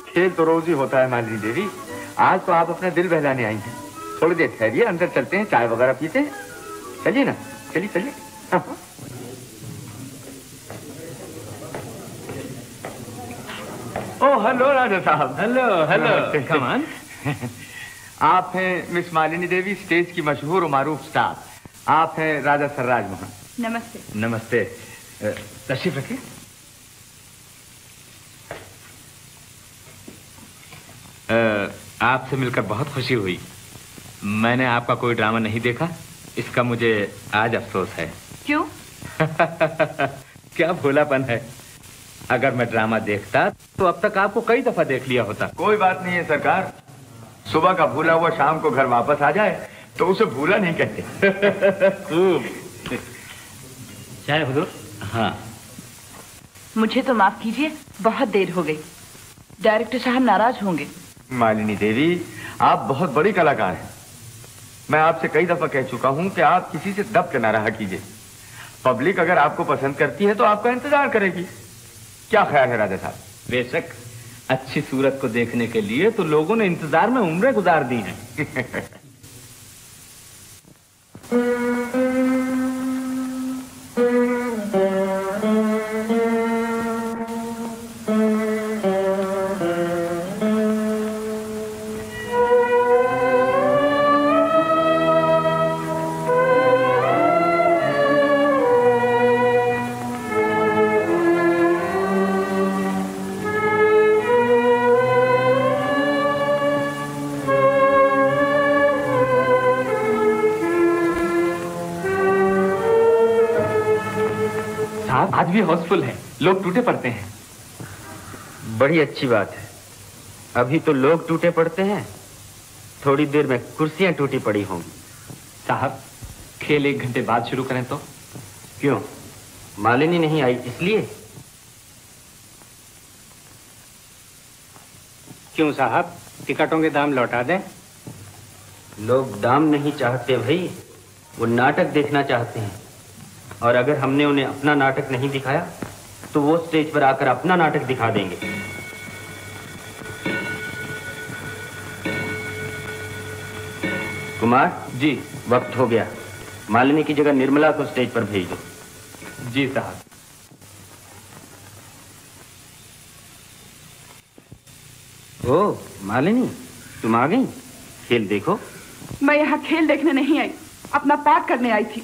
खेल तो रोज ही होता है मालिनी देवी, आज तो आप अपना दिल बहलाने आई हैं। थोड़ी देर ठहरिए, अंदर चलते हैं, चाय वगैरह पीते हैं। चलिए ना, चलिए चलिए। ओह हेलो राजा साहब। Hello hello, come on. आप हैं मिस मालिनी देवी, स्टेज की मशहूर और मारूफ स्टार। आप हैं राजा सरराज मोहन। नमस्ते। नमस्ते, तशरीफ रखिए। आपसे मिलकर बहुत खुशी हुई। मैंने आपका कोई ड्रामा नहीं देखा, इसका मुझे आज अफसोस है। क्यों? क्या भोलापन है। अगर मैं ड्रामा देखता तो अब तक आपको कई दफा देख लिया होता। कोई बात नहीं है सरकार, सुबह का भूला हुआ शाम को घर वापस आ जाए तो उसे भूला नहीं कहते। खूब। चाय हुजूर? हाँ। मुझे तो माफ कीजिए, बहुत देर हो गई। डायरेक्टर साहब नाराज होंगे। मालिनी देवी, आप बहुत बड़ी कलाकार हैं। मैं आपसे कई दफा कह चुका हूं कि आप किसी से दब के ना रहा कीजिए। पब्लिक अगर आपको पसंद करती है तो आपका इंतजार करेगी। क्या ख्याल है राजा साहब? बेशक, अच्छी सूरत को देखने के लिए तो लोगों ने इंतजार में उम्रें गुजार दी हैं। आज भी हाउसफुल है, लोग टूटे पड़ते हैं। बड़ी अच्छी बात है। अभी तो लोग टूटे पड़ते हैं, थोड़ी देर में कुर्सियां टूटी पड़ी होंगी। साहब, खेल 1 घंटे बाद शुरू करें तो? क्यों, मालिनी नहीं आई इसलिए? क्यों साहब, टिकटों के दाम लौटा दें? लोग दाम नहीं चाहते भाई, वो नाटक देखना चाहते हैं। और अगर हमने उन्हें अपना नाटक नहीं दिखाया तो वो स्टेज पर आकर अपना नाटक दिखा देंगे। कुमार जी, वक्त हो गया। मालिनी की जगह निर्मला को स्टेज पर भेज दो। जी साहब। ओ मालिनी, तुम आ गई? खेल देखो। मैं यहाँ खेल देखने नहीं आई, अपना पाठ करने आई थी।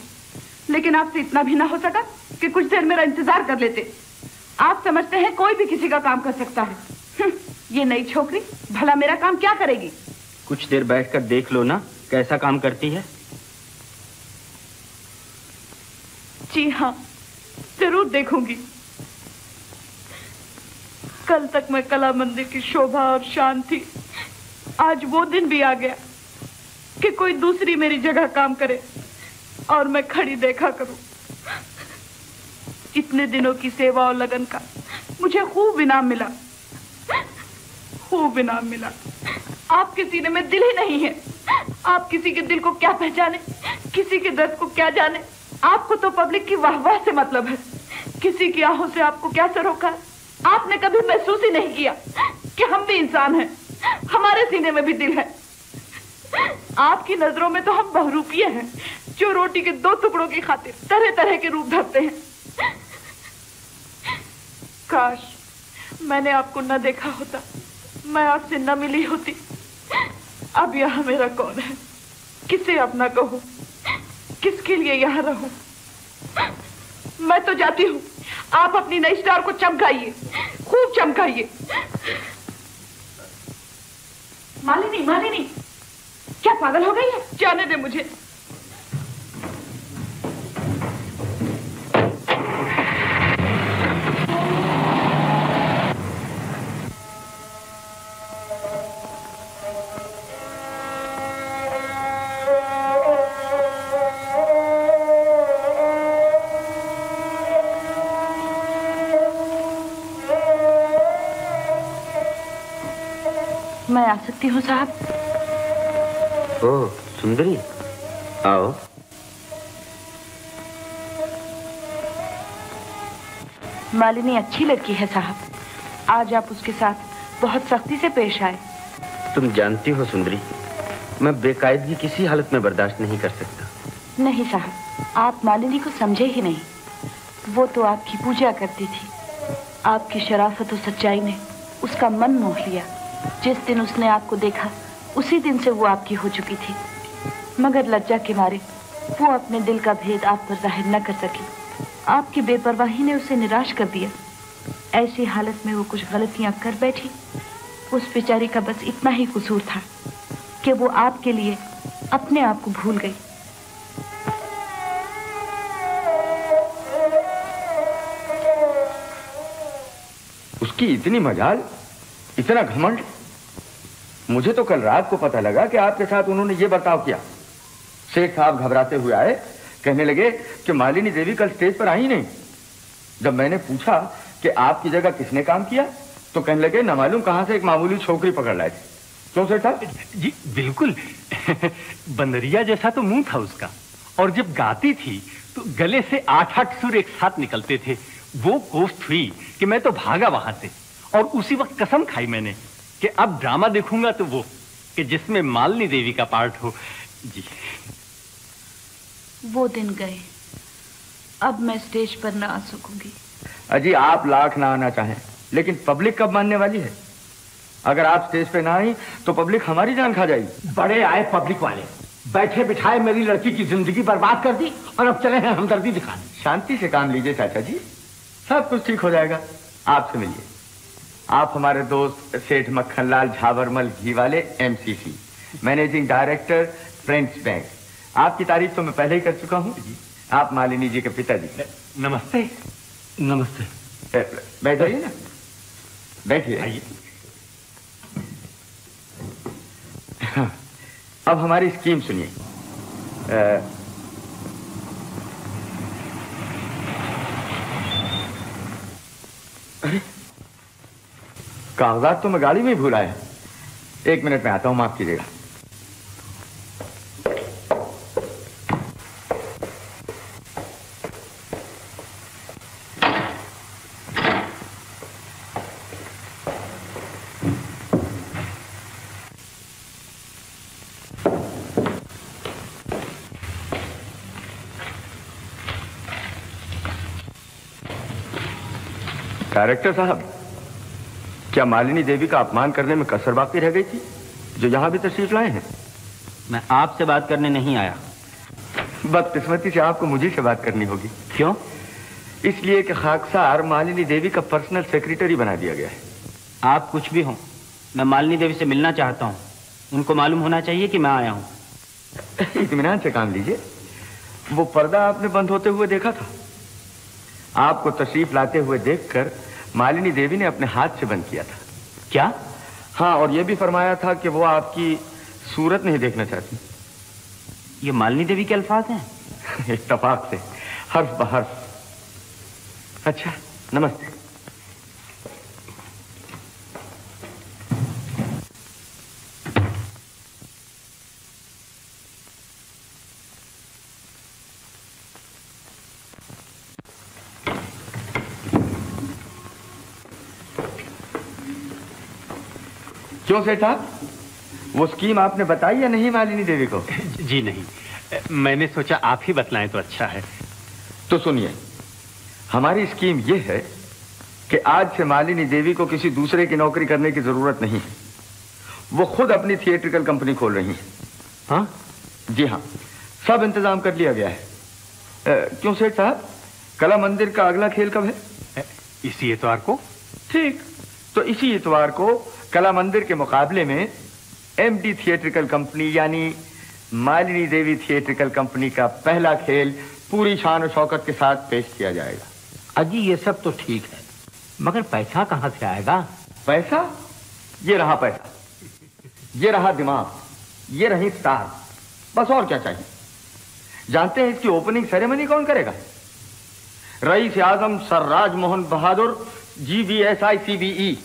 लेकिन आपसे इतना भी ना हो सका कि कुछ देर मेरा इंतजार कर लेते। आप समझते हैं कोई भी किसी का काम कर सकता है। ये नई छोकरी भला मेरा काम क्या करेगी? कुछ देर बैठकर देख लो ना कैसा काम करती है। जी हाँ, जरूर देखूंगी। कल तक मैं कला मंदिर की शोभा और शान थी, आज वो दिन भी आ गया कि कोई दूसरी मेरी जगह काम करे और मैं खड़ी देखा करूं। इतने दिनों की सेवा और लगन का मुझे खूब इनाम मिला, खूब इनाम मिला। आपके सीने में दिल ही नहीं है। आप किसी के दिल को क्या पहचाने, किसी के दर्द को क्या जाने। आपको तो पब्लिक की वाहवाह से मतलब है, किसी की आहों से आपको क्या सरोकार। आपने कभी महसूस ही नहीं किया कि हम भी इंसान हैं, हमारे सीने में भी दिल है। आपकी नजरों में तो हम बहुरूपिये हैं जो रोटी के 2 टुकड़ों की खातिर तरह तरह के रूप धरते हैं। काश मैंने आपको न देखा होता, मैं आपसे न मिली होती। अब यहाँ मेरा कौन है, किसे अपना कहूँ, किसके लिए यहाँ रहूं? मैं तो जाती हूँ, आप अपनी नई स्टार को चमकाइए, खूब चमकाइए। मालिनी, मालिनी, क्या पागल हो गई है? जाने दे मुझे। मैं आ सकती हूँ साहब? ओह सुंदरी, आओ। मालिनी अच्छी लड़की है साहब, आज आप उसके साथ बहुत सख्ती से पेश आए। तुम जानती हो सुंदरी, मैं बेकायदगी किसी हालत में बर्दाश्त नहीं कर सकता। नहीं साहब, आप मालिनी को समझे ही नहीं। वो तो आपकी पूजा करती थी, आपकी शराफत और सच्चाई ने उसका मन मोह लिया। जिस दिन उसने आपको देखा उसी दिन से वो आपकी हो चुकी थी, मगर लज्जा के मारे वो अपने दिल का भेद आप पर जाहिर न कर सकी। आपकी बेपरवाही ने उसे निराश कर दिया। ऐसी हालत में वो कुछ गलतियां कर बैठी उस बेचारी का बस इतना ही कसूर था कि वो आपके लिए अपने आप को भूल गई। उसकी इतनी मजाल, इतना घमंड। मुझे तो कल रात को पता लगा कि आपके साथ उन्होंने ये बर्ताव किया। सेठ साहब घबराते हुए आए, कहने लगे कि मालिनी देवी कल स्टेज पर आई नहीं। जब मैंने पूछा कि आपकी जगह किसने काम किया, तो कहने लगे न मालूम कहां से एक मामूली छोकरी पकड़ लाए थे। क्यों सेठ साहब? जी बिल्कुल। बंदरिया जैसा तो मुंह था उसका, और जब गाती थी तो गले से 8-8 सुर एक साथ निकलते थे। वो कोफ्त हुई कि मैं तो भागा वहां से, और उसी वक्त कसम खाई मैंने कि अब ड्रामा देखूंगा तो वो कि जिसमें मालिनी देवी का पार्ट हो। जी वो दिन गए, अब मैं स्टेज पर ना आ सकूंगी। अजी आप लाख ना आना चाहें, लेकिन पब्लिक कब मानने वाली है? अगर आप स्टेज पे ना आई तो पब्लिक हमारी जान खा जाएगी। बड़े आए पब्लिक वाले, बैठे बिठाए मेरी लड़की की जिंदगी बर्बाद कर दी, और अब चले हैं हमदर्दी दिखाने। शांति से काम लीजिए चाचा जी, सब कुछ ठीक हो जाएगा। आपसे मिलिए। आप हमारे दोस्त सेठ मक्खनलाल झाबरमल घी वाले, MCC, managing director, friends bank. आपकी तारीफ तो मैं पहले ही कर चुका हूँ। आप मालिनी जी के पिताजी। नमस्ते। नमस्ते। बैठ जाइए ना, बैठिए। अब हमारी स्कीम सुनिए। अरे कागजात तो मैं गाड़ी में ही भूल आया। 1 मिनट में आता हूं, माफ कीजिएगा। डायरेक्टर साहब, क्या मालिनी देवी का अपमान करने में कसर बाकी रह गई थी जो यहां भी तशरीफ लाए हैं? मैं आपसे बात करने नहीं आया। बदकिस्मती से आपको मुझे से बात करनी होगी। क्यों? इसलिए कि खाकसार मालिनी देवी का पर्सनल सेक्रेटरी बना दिया गया है। आप कुछ भी हो, मैं मालिनी देवी से मिलना चाहता हूँ। उनको मालूम होना चाहिए कि मैं आया हूँ। इत्मीनान से काम लीजिए। वो पर्दा आपने बंद होते हुए देखा था। आपको तशरीफ लाते हुए देखकर मालिनी देवी ने अपने हाथ से बंद किया था। क्या? हाँ, और यह भी फरमाया था कि वो आपकी सूरत नहीं देखना चाहती। ये मालिनी देवी के अल्फाज हैं? इत्तफाक से, हर्फ बहर्फ। अच्छा, नमस्ते। क्यों सेठ साहब, वो स्कीम आपने बताई या नहीं मालिनी देवी को? जी नहीं, मैंने सोचा आप ही बतलाएं तो अच्छा है। तो सुनिए, हमारी स्कीम ये है कि आज से मालिनी देवी को किसी दूसरे की नौकरी करने की जरूरत नहीं है। वो खुद अपनी थिएट्रिकल कंपनी खोल रही है। हाँ? जी हाँ, सब इंतजाम कर लिया गया है। क्यों सेठ साहब, कला मंदिर का अगला खेल कब है? इसी इतवार को। ठीक, तो इसी इतवार को कला मंदिर के मुकाबले में MD थिएट्रिकल कंपनी यानी मालिनी देवी थिएट्रिकल कंपनी का पहला खेल पूरी शान और शौकत के साथ पेश किया जाएगा। अजी ये सब तो ठीक है, मगर पैसा कहां से आएगा? पैसा? ये रहा पैसा, ये रहा दिमाग, ये रही स्टार, बस और क्या चाहिए? जानते हैं इसकी ओपनिंग सेरेमनी कौन करेगा? रईस आजम सर राजमोहन बहादुर GVSI CBE।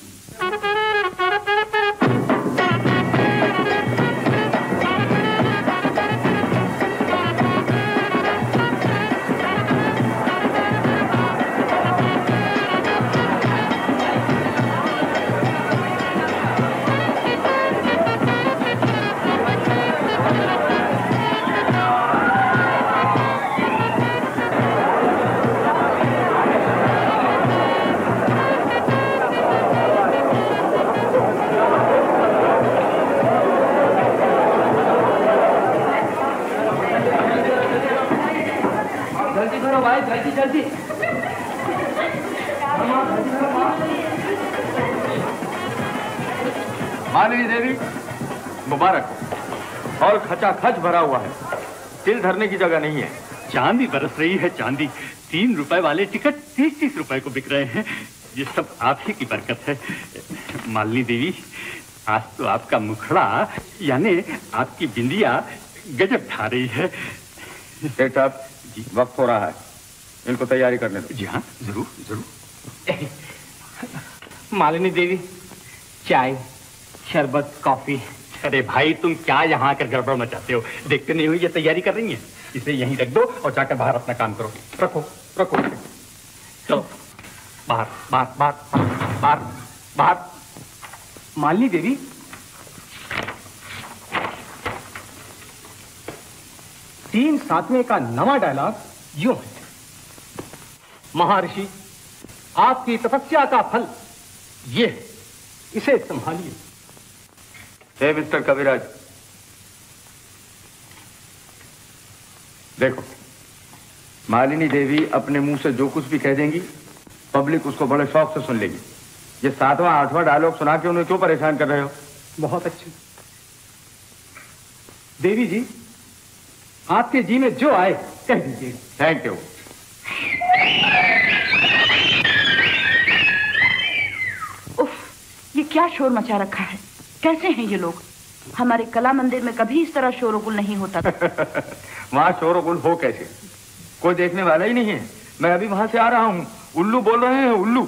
मालिनी देवी मुबारक हो। और खचाखच भरा हुआ है, तिल धरने की जगह नहीं है। चांदी बरस रही है, चांदी। 3 रुपए वाले टिकट 30-30 रुपए को बिक रहे हैं। ये सब आप ही की बरकत है। मालिनी देवी, आज तो आपका मुखड़ा यानी आपकी बिंदिया गजब ढा रही है। सेठ साहब जी, वक्त हो रहा है, इनको तैयारी करने दो। जी हाँ, जरूर जरूर। मालिनी देवी, चाय, शरबत, कॉफी। अरे भाई, तुम क्या यहाँ आकर गड़बड़ मचाते हो? देखते नहीं हो ये तैयारी कर रही है। इसे यहीं रख दो और जाकर बाहर अपना काम करो। रखो रखो, चलो बाहर बाहर बाहर बाहर बाहर। मालिनी देवी, तीन सातवें का नवा डायलॉग यूं है। महर्षि, आपकी तपस्या का फल ये है, इसे संभालिए। हे मिस्टर कविराज, देखो, मालिनी देवी अपने मुंह से जो कुछ भी कह देंगी, पब्लिक उसको बड़े शौक से सुन लेगी। ये 7वां 8वां डायलॉग सुना के उन्हें क्यों परेशान कर रहे हो? बहुत अच्छे। देवी जी, आपके जी में जो आए कह दीजिए। Thank you. ये क्या शोर मचा रखा है? कैसे हैं ये लोग? हमारे कला मंदिर में कभी इस तरह शोरगुल नहीं होता था। वहाँ शोरगुल हो कैसे? कोई देखने वाला ही नहीं है। मैं अभी वहां से आ रहा हूँ। उल्लू बोल रहे हैं, उल्लू।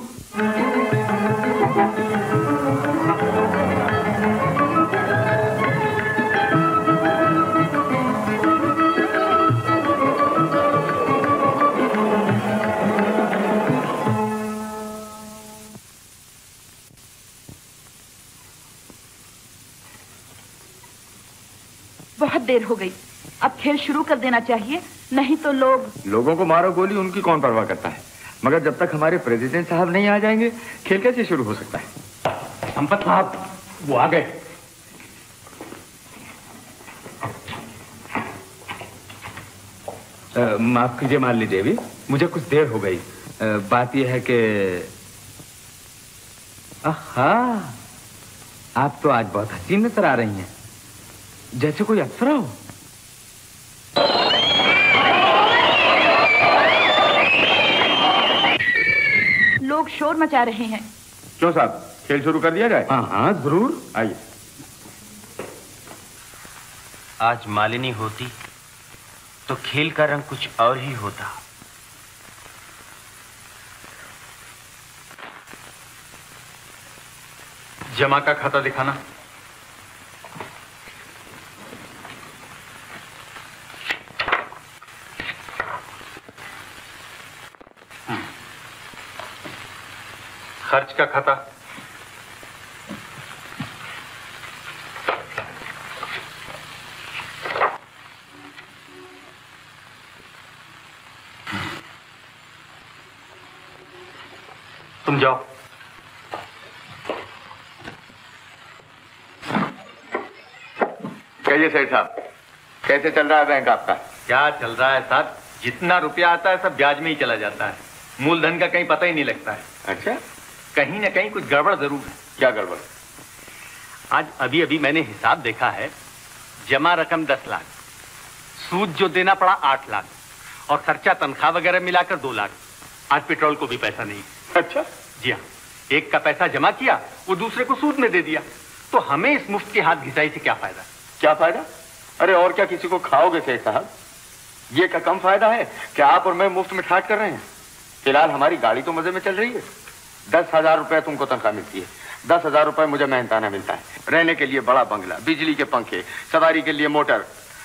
बहुत देर हो गई, अब खेल शुरू कर देना चाहिए, नहीं तो लोगों को मारो गोली, उनकी कौन परवाह करता है। मगर जब तक हमारे प्रेसिडेंट साहब नहीं आ जाएंगे, खेल कैसे शुरू हो सकता है? संपत साहब, वो आ गए। माफ कीजिए मालिनी देवी, मुझे कुछ देर हो गई। बात यह है कि आहा, आप तो आज बहुत हसीन नजर आ रही हैं, जैसे कोई अप्सरा हो। लोग शोर मचा रहे हैं। क्यों साहब, खेल शुरू कर दिया जाए? हाँ हाँ जरूर, आइए। आज मालिनी होती तो खेल का रंग कुछ और ही होता। जमा का खाता दिखाना। खर्च का खाता। तुम जाओ। कहिए सेठ साहब, कैसे चल रहा है बैंक आपका? क्या चल रहा है साहब, जितना रुपया आता है सब ब्याज में ही चला जाता है। मूलधन का कहीं पता ही नहीं लगता है। अच्छा, कहीं ना कहीं कुछ गड़बड़ जरूर है। क्या गड़बड़? आज अभी अभी मैंने हिसाब देखा है, जमा रकम 10 लाख, सूद जो देना पड़ा 8 लाख, और खर्चा तनख्वाह वगैरह मिलाकर 2 लाख। आज पेट्रोल को भी पैसा नहीं। अच्छा? जी हाँ, एक का पैसा जमा किया, वो दूसरे को सूद में दे दिया। तो हमें इस मुफ्त के हाथ घिसाई से क्या फायदा? क्या फायदा? अरे और क्या किसी को खाओगे सेठ साहब? ये का कम फायदा है कि आप और मैं मुफ्त में ठाट कर रहे हैं। फिलहाल हमारी गाड़ी तो मजे में चल रही है। 10,000 रुपए तुमको तनख्वाह मिलती है, 10,000 रुपए मुझे मेहनताना मिलता है। रहने के लिए बड़ा बंगला, बिजली के पंखे, सवारी के लिए मोटर,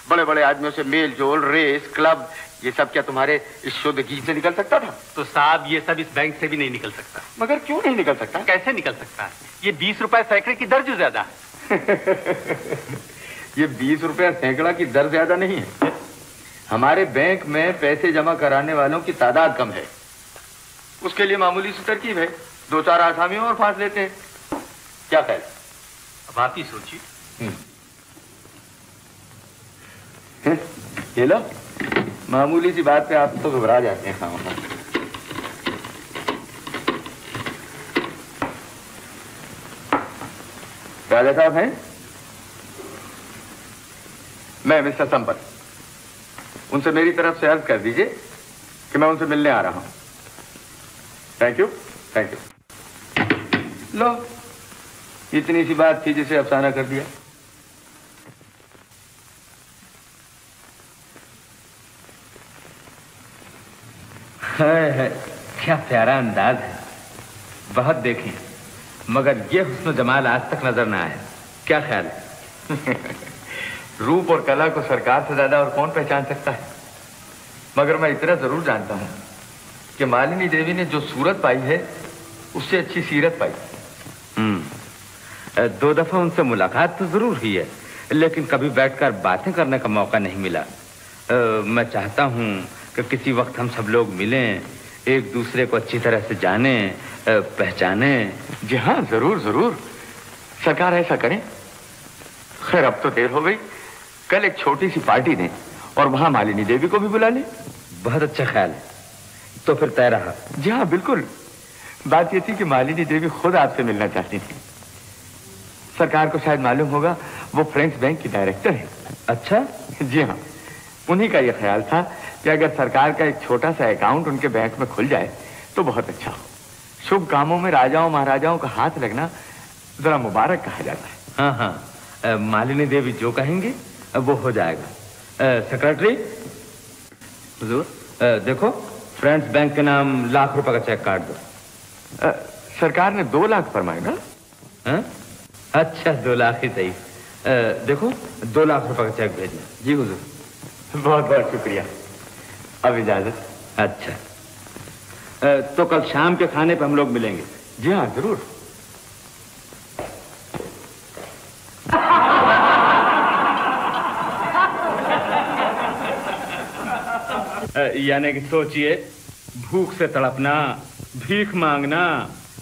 बड़े बड़े आदमियों से मेल जोल, रेस, क्लब, ये सब क्या तुम्हारे इस शुद्ध घी से निकल सकता था? तो साहब ये सब इस बैंक से भी नहीं निकल सकता। मगर क्यों नहीं निकल सकता? कैसे निकल सकता है? ये 20 रुपए सैकड़े की दर जो ज्यादा है। ये 20 रुपया सैकड़ा की दर ज्यादा नहीं है। हमारे बैंक में पैसे जमा कराने वालों की तादाद कम है, उसके लिए मामूली सी तरकीब है, 2-4 आसामियों और फांस लेते हैं। क्या ख्याल? अब आप ही सोचिए। ये लो, मामूली सी बात पे आप तो घबरा जाते हैं। हाँ, राजा साहब हैं? मैं मिस्टर संपर, उनसे मेरी तरफ से अर्ज कर दीजिए कि मैं उनसे मिलने आ रहा हूं। Thank you, thank you. लो, इतनी सी बात थी जिसे अफसाना कर दिया। है, क्या प्यारा अंदाज है। बहुत देखी मगर ये हुस्न जमाल आज तक नजर ना आया। क्या ख्याल है? रूप और कला को सरकार से ज्यादा और कौन पहचान सकता है। मगर मैं इतना जरूर जानता हूं कि मालिनी देवी ने जो सूरत पाई है उससे अच्छी सीरत पाई। 2 दफा उनसे मुलाकात तो जरूर हुई है, लेकिन कभी बैठकर बातें करने का मौका नहीं मिला। मैं चाहता हूं कि किसी वक्त हम सब लोग मिलें, एक दूसरे को अच्छी तरह से जानें, पहचानें। जी हाँ, जरूर जरूर, सरकार ऐसा करें। खैर अब तो देर हो गई, कल एक छोटी सी पार्टी दें और वहां मालिनी देवी को भी बुला लें। बहुत अच्छा ख्याल है, तो फिर तय रहा। जी हाँ बिल्कुल। बात यह थी कि मालिनी देवी खुद आपसे मिलना चाहती थी। सरकार को शायद मालूम होगा, वो फ्रेंच बैंक की डायरेक्टर है। अच्छा? जी हाँ, उन्हीं का यह ख्याल था कि अगर सरकार का एक छोटा सा अकाउंट उनके बैंक में खुल जाए तो बहुत अच्छा हो। शुभ कामों में राजाओं महाराजाओं का हाथ लगना जरा मुबारक कहा जाता है। हाँ हाँ, मालिनी देवी जो कहेंगे वो हो जाएगा। सेक्रेटरी, हुजूर, देखो फ्रेंड्स बैंक के नाम ₹1,00,000 का चेक काट दो। सरकार ने 2 लाख फरमाए ना? अच्छा, 2 लाख ही सही। देखो 2 लाख रुपए का चेक भेजना। जी हुजूर, बहुत बहुत शुक्रिया। अब इजाजत। अच्छा, तो कल शाम के खाने पे हम लोग मिलेंगे। जी हाँ जरूर। यानी कि सोचिए, भूख से तड़पना, भीख मांगना,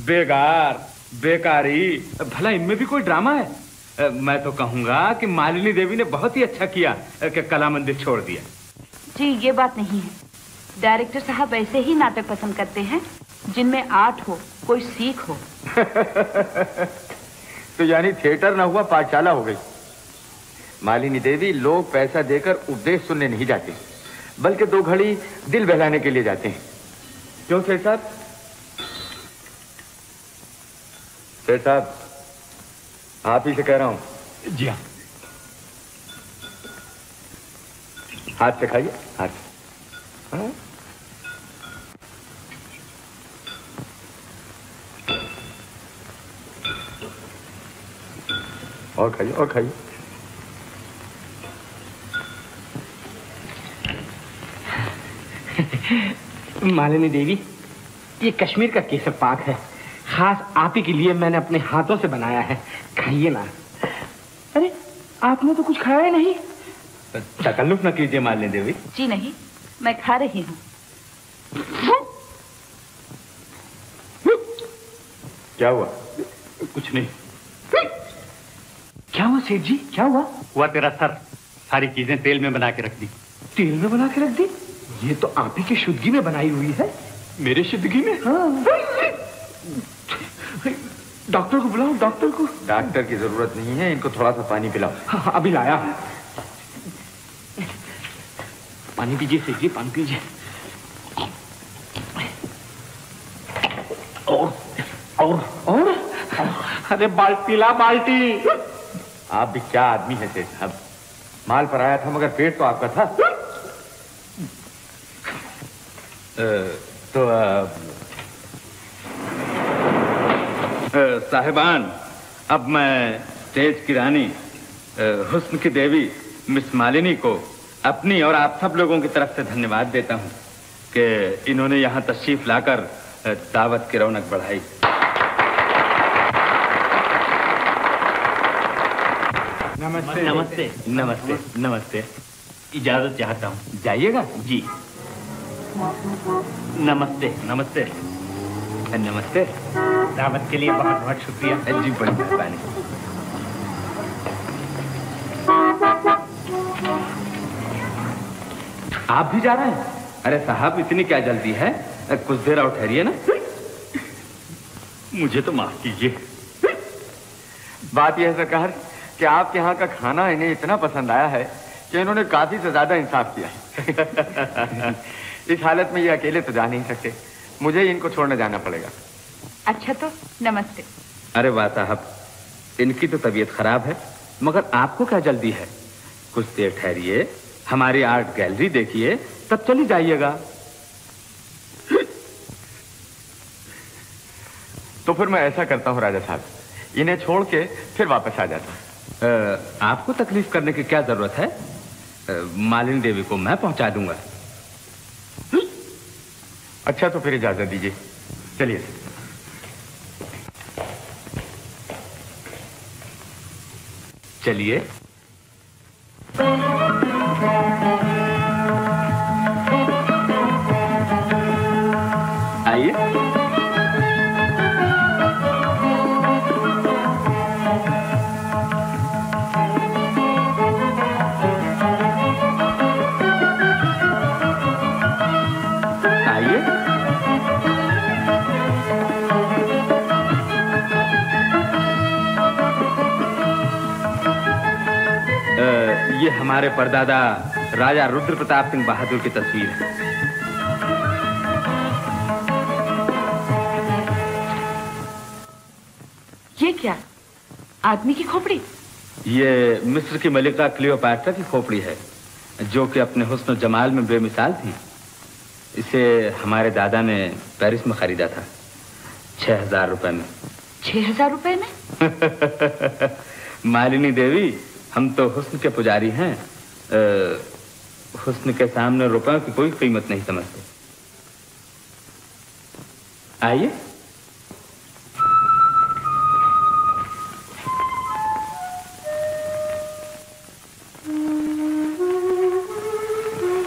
बेगार, बेकारी, भला इनमें भी कोई ड्रामा है? मैं तो कहूंगा कि मालिनी देवी ने बहुत ही अच्छा किया कि कला मंदिर छोड़ दिया। जी ये बात नहीं है। डायरेक्टर साहब ऐसे ही नाटक पसंद करते हैं जिनमें आर्ट हो, कोई सीख हो। तो यानी थिएटर ना हुआ पाठशाला हो गई। मालिनी देवी लोग पैसा देकर उपदेश सुनने नहीं जाते, बल्कि 2 घड़ी दिल बहलाने के लिए जाते हैं। क्यों सेठ साहब? सेठ साहब, आप ही से कह रहा हूं। जी हाँ। हाथ से खाइए, हाथ से। हाँ? और खाइए, और खाइए। मालिनी देवी, ये कश्मीर का केसर पाक है, खास आप ही के लिए मैंने अपने हाथों से बनाया है, खाइए ना। अरे आपने तो कुछ खाया नहीं। तकल्लुफ न कीजिए मालिनी देवी। जी नहीं, मैं खा रही हूँ। क्या हुआ? कुछ नहीं। क्या हुआ सेठ जी, क्या हुआ? हुआ तेरा सर, सारी चीजें तेल में बना के रख दी। तेल में बना के रख दी? ये तो आप ही की शुद्धगी में बनाई हुई है। मेरे शुद्धगी में? हाँ। डॉक्टर को बुलाओ, डॉक्टर को। डॉक्टर की जरूरत नहीं है, इनको थोड़ा सा पानी पिलाओ। हाँ, अभी लाया। पानी पीजिए सेठ जी, पानी पीजिए। और अरे बाल्टी ला, बाल्टी। आप भी क्या आदमी है सेठ साहब। माल पर आया था मगर पेट तो आपका था। तो साहिबान, अब मैं स्टेज की रानी, हुस्न की देवी मिस मालिनी को अपनी और आप सब लोगों की तरफ से धन्यवाद देता हूं कि इन्होंने यहां तशरीफ लाकर दावत की रौनक बढ़ाई। नमस्ते। नमस्ते नमस्ते नमस्ते। इजाजत चाहता हूँ। जाइएगा जी। नमस्ते नमस्ते नमस्ते। दावत के लिए बहुत बहुत शुक्रिया। जी बड़ी मेहरबानी। आप भी जा रहे हैं? अरे साहब, इतनी क्या जल्दी है, कुछ देर और ठहरिए ना। मुझे तो माफ कीजिए, बात यह है सरकार कि आपके यहाँ का खाना इन्हें इतना पसंद आया है कि इन्होंने काफी से ज्यादा इंसाफ किया है। इस हालत में ये अकेले तो जा नहीं सकते, मुझे इनको छोड़ने जाना पड़ेगा। अच्छा तो नमस्ते। अरे वाह साहब, इनकी तो तबीयत खराब है, मगर आपको क्या जल्दी है? कुछ देर ठहरिए, हमारी आर्ट गैलरी देखिए, तब चली जाइएगा। तो फिर मैं ऐसा करता हूँ राजा साहब, इन्हें छोड़ के फिर वापस आ जाता हूँ। आपको तकलीफ करने की क्या जरूरत है? मालिनी देवी को मैं पहुंचा दूंगा। अच्छा तो फिर इजाजत दीजिए, चलिए। चलिए। आइए। ये हमारे परदादा राजा रुद्र प्रताप सिंह बहादुर की तस्वीर है। ये क्या? आदमी की खोपड़ी? ये मिस्र की मलिका क्लियोपैट्रा की खोपड़ी है, जो कि अपने हुस्न जमाल में बेमिसाल थी। इसे हमारे दादा ने पेरिस में खरीदा था 6000 रुपए में। 6000 रुपए में? मालिनी देवी, हम तो हुस्न के पुजारी हैं, हुस्न के सामने रुपयों की कोई कीमत नहीं समझते। आइए।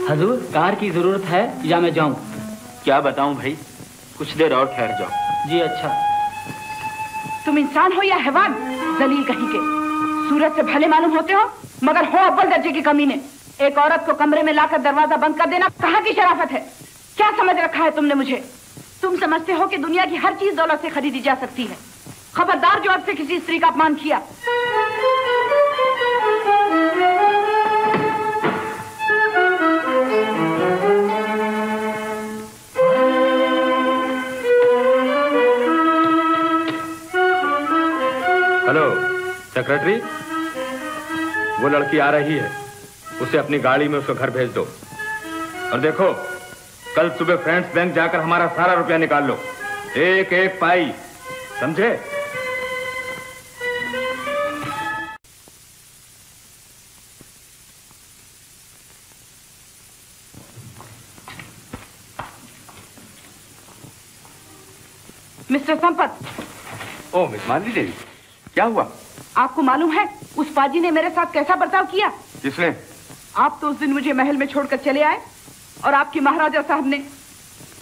हजूर, कार की जरूरत है या मैं जाऊं? क्या बताऊं भाई, कुछ देर और ठहर जाओ। जी अच्छा। तुम इंसान हो या हैवान, जलील कहीं के। सूरज से भले मालूम होते हो, मगर हो अव्वल दर्जे की कमीने। एक औरत को कमरे में लाकर दरवाजा बंद कर देना कहाँ की शराफत है? क्या समझ रखा है तुमने मुझे? तुम समझते हो कि दुनिया की हर चीज दौलत से खरीदी जा सकती है? खबरदार जो अब से किसी स्त्री का अपमान किया। हेलो सेक्रेटरी, वो लड़की आ रही है, उसे अपनी गाड़ी में उसको घर भेज दो। और देखो, कल सुबह फ्रेंड्स बैंक जाकर हमारा सारा रुपया निकाल लो, एक एक पाई, समझे? मिस्टर संपत। ओ मिस मालिनी देवी, क्या हुआ? आपको मालूम है उस पाजी ने मेरे साथ कैसा बर्ताव किया? किसने? आप तो उस दिन मुझे महल में छोड़कर चले आए, और आपकी महाराजा साहब ने।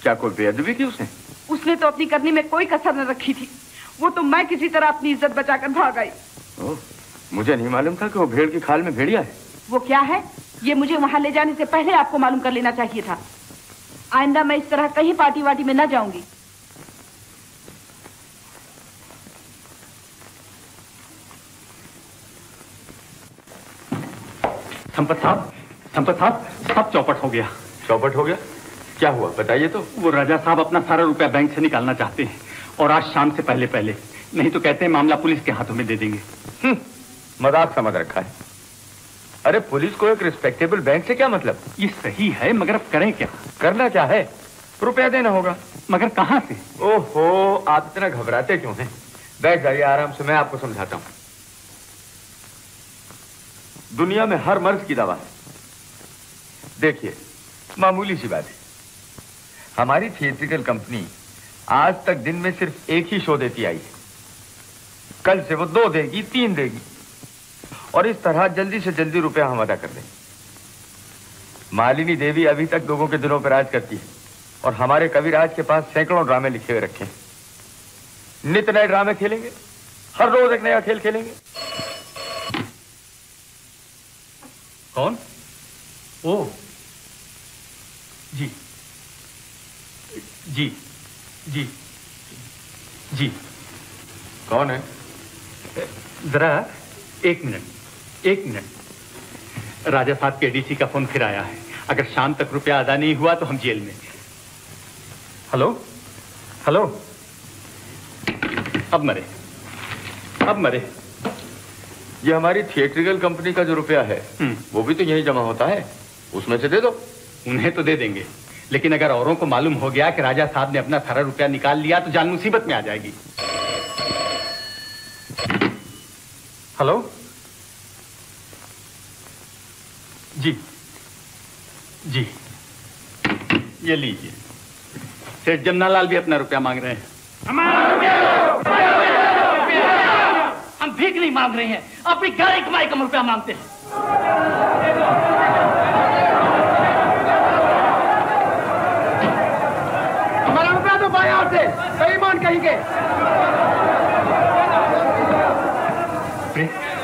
क्या कोई बेअदबी की उसने? उसने तो अपनी करनी में कोई कसर न रखी थी। वो तो मैं किसी तरह अपनी इज्जत बचाकर भाग आई। मुझे नहीं मालूम था कि वो भेड़ की खाल में भेड़िया है। वो क्या है, ये मुझे वहां ले जाने से पहले आपको मालूम कर लेना चाहिए था। आइंदा मैं इस तरह कहीं पार्टी वार्टी में न जाऊंगी। संपत साहब, संपत साहब, सब चौपट हो गया। चौपट हो गया? क्या हुआ बताइए तो। वो राजा साहब अपना सारा रुपया बैंक से निकालना चाहते हैं, और आज शाम से पहले पहले, नहीं तो कहते हैं मामला पुलिस के हाथों में दे देंगे। मजाक समझ रखा है। अरे पुलिस को एक रिस्पेक्टेबल बैंक से क्या मतलब? ये सही है, मगर अब करें क्या? करना क्या है? रुपया देना होगा। मगर कहां से? ओहो, आप इतना घबराते क्यों हैं? बैठ जाइए आराम से, मैं आपको समझाता हूं। दुनिया में हर मर्ज की दवा है। देखिए, मामूली सी बात है, हमारी थिएट्रिकल कंपनी आज तक दिन में सिर्फ एक ही शो देती आई है। कल से वो 2 देगी, 3 देगी, और इस तरह जल्दी से जल्दी रुपया हम अदा कर देंगे। मालिनी देवी अभी तक लोगों के दिलों पर राज करती है, और हमारे कविराज के पास सैकड़ों ड्रामे लिखे हुए रखे हैं। नित नए ड्रामे खेलेंगे, हर रोज एक नया खेल खेलेंगे। कौन? ओ जी जी जी जी। कौन है? जरा एक मिनट। राजा साहब के एडीसी का फोन फिर आया है। अगर शाम तक रुपया अदा नहीं हुआ तो हम जेल में। Hello hello. अब मरे। ये हमारी थिएट्रिकल कंपनी का जो रुपया है वो भी तो यही जमा होता है, उसमें से दे दो। उन्हें तो दे देंगे, लेकिन अगर औरों को मालूम हो गया कि राजा साहब ने अपना सारा रुपया निकाल लिया तो जान मुसीबत में आ जाएगी। हेलो जी, ये लीजिए। सेठ जमनालाल भी अपना रुपया मांग रहे हैं। हम भीख नहीं मांग रहे हैं, अपनी गाड़ी कमाई का रुपया मांगते हैं। हमारा रुपया तो बाहर से बेईमान कहेंगे।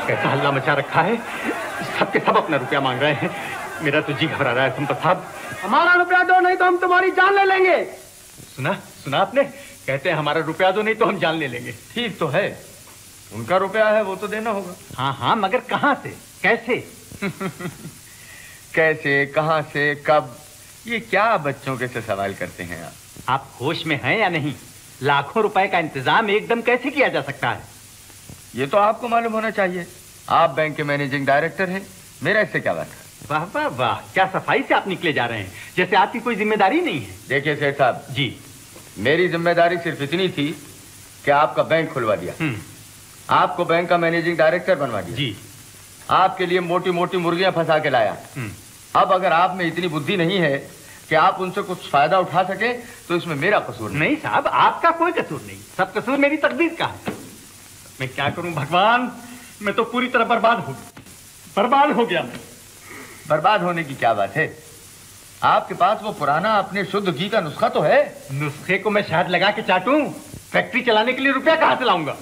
कैसा हल्ला मचा रखा है, सबके सब अपना रुपया मांग रहे हैं। मेरा तो जी घबरा रहा है संपत साहब। हमारा रुपया दो, नहीं तो हम तुम्हारी जान ले लेंगे। सुना आपने? कहते हैं हमारा रुपया दो, नहीं तो हम जान ले लेंगे। ठीक तो है, उनका रुपया है वो तो देना होगा। हाँ, मगर कहां से, कैसे? कैसे, कहां से, कब, ये क्या बच्चों के से सवाल करते हैं आप होश में हैं या नहीं? लाखों रुपए का इंतजाम एकदम कैसे किया जा सकता है? ये तो आपको मालूम होना चाहिए। आप बैंक के मैनेजिंग डायरेक्टर हैं, मेरा इससे क्या बात है? वाह वाह वाह, क्या सफाई से आप निकले जा रहे हैं, जैसे आपकी कोई जिम्मेदारी नहीं है। देखिए सेठ साहब जी, मेरी जिम्मेदारी सिर्फ इतनी थी कि आपका बैंक खुलवा दिया, आपको बैंक का मैनेजिंग डायरेक्टर बनवा दिया जी, आपके लिए मोटी मोटी मुर्गियां फंसा के लाया। अब अगर आप में इतनी बुद्धि नहीं है कि आप उनसे कुछ फायदा उठा सके तो इसमें मेरा कसूर नहीं। साहब, आपका कोई कसूर नहीं, सब कसूर मेरी तकदीर का है। मैं क्या करूं भगवान, मैं तो पूरी तरह बर्बाद हो गया। बर्बाद होने की क्या बात है? आपके पास वो पुराना अपने शुद्ध घी का नुस्खा तो है। नुस्खे को मैं शहद लगा के चाटूं? फैक्ट्री चलाने के लिए रुपया कहां से लाऊंगा?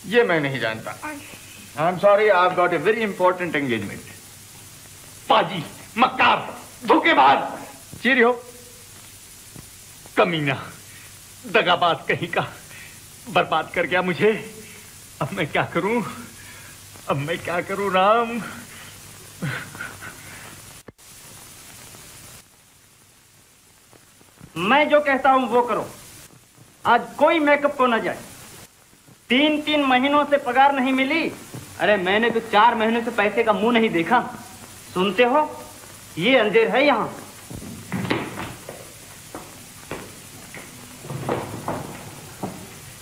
ये मैं नहीं जानता। आई am sorry, I have got a very important engagement. पाजी, मक्कार, धोखेबाज, चीरियो, कमीना, दगाबाज कहीं का, बर्बाद कर गया मुझे। अब मैं क्या करूं राम? मैं जो कहता हूं वो करो। आज कोई मेकअप को न जाए। 3 महीनों से पगार नहीं मिली। अरे मैंने तो 4 महीनों से पैसे का मुंह नहीं देखा। सुनते हो, ये अंधेर है यहां।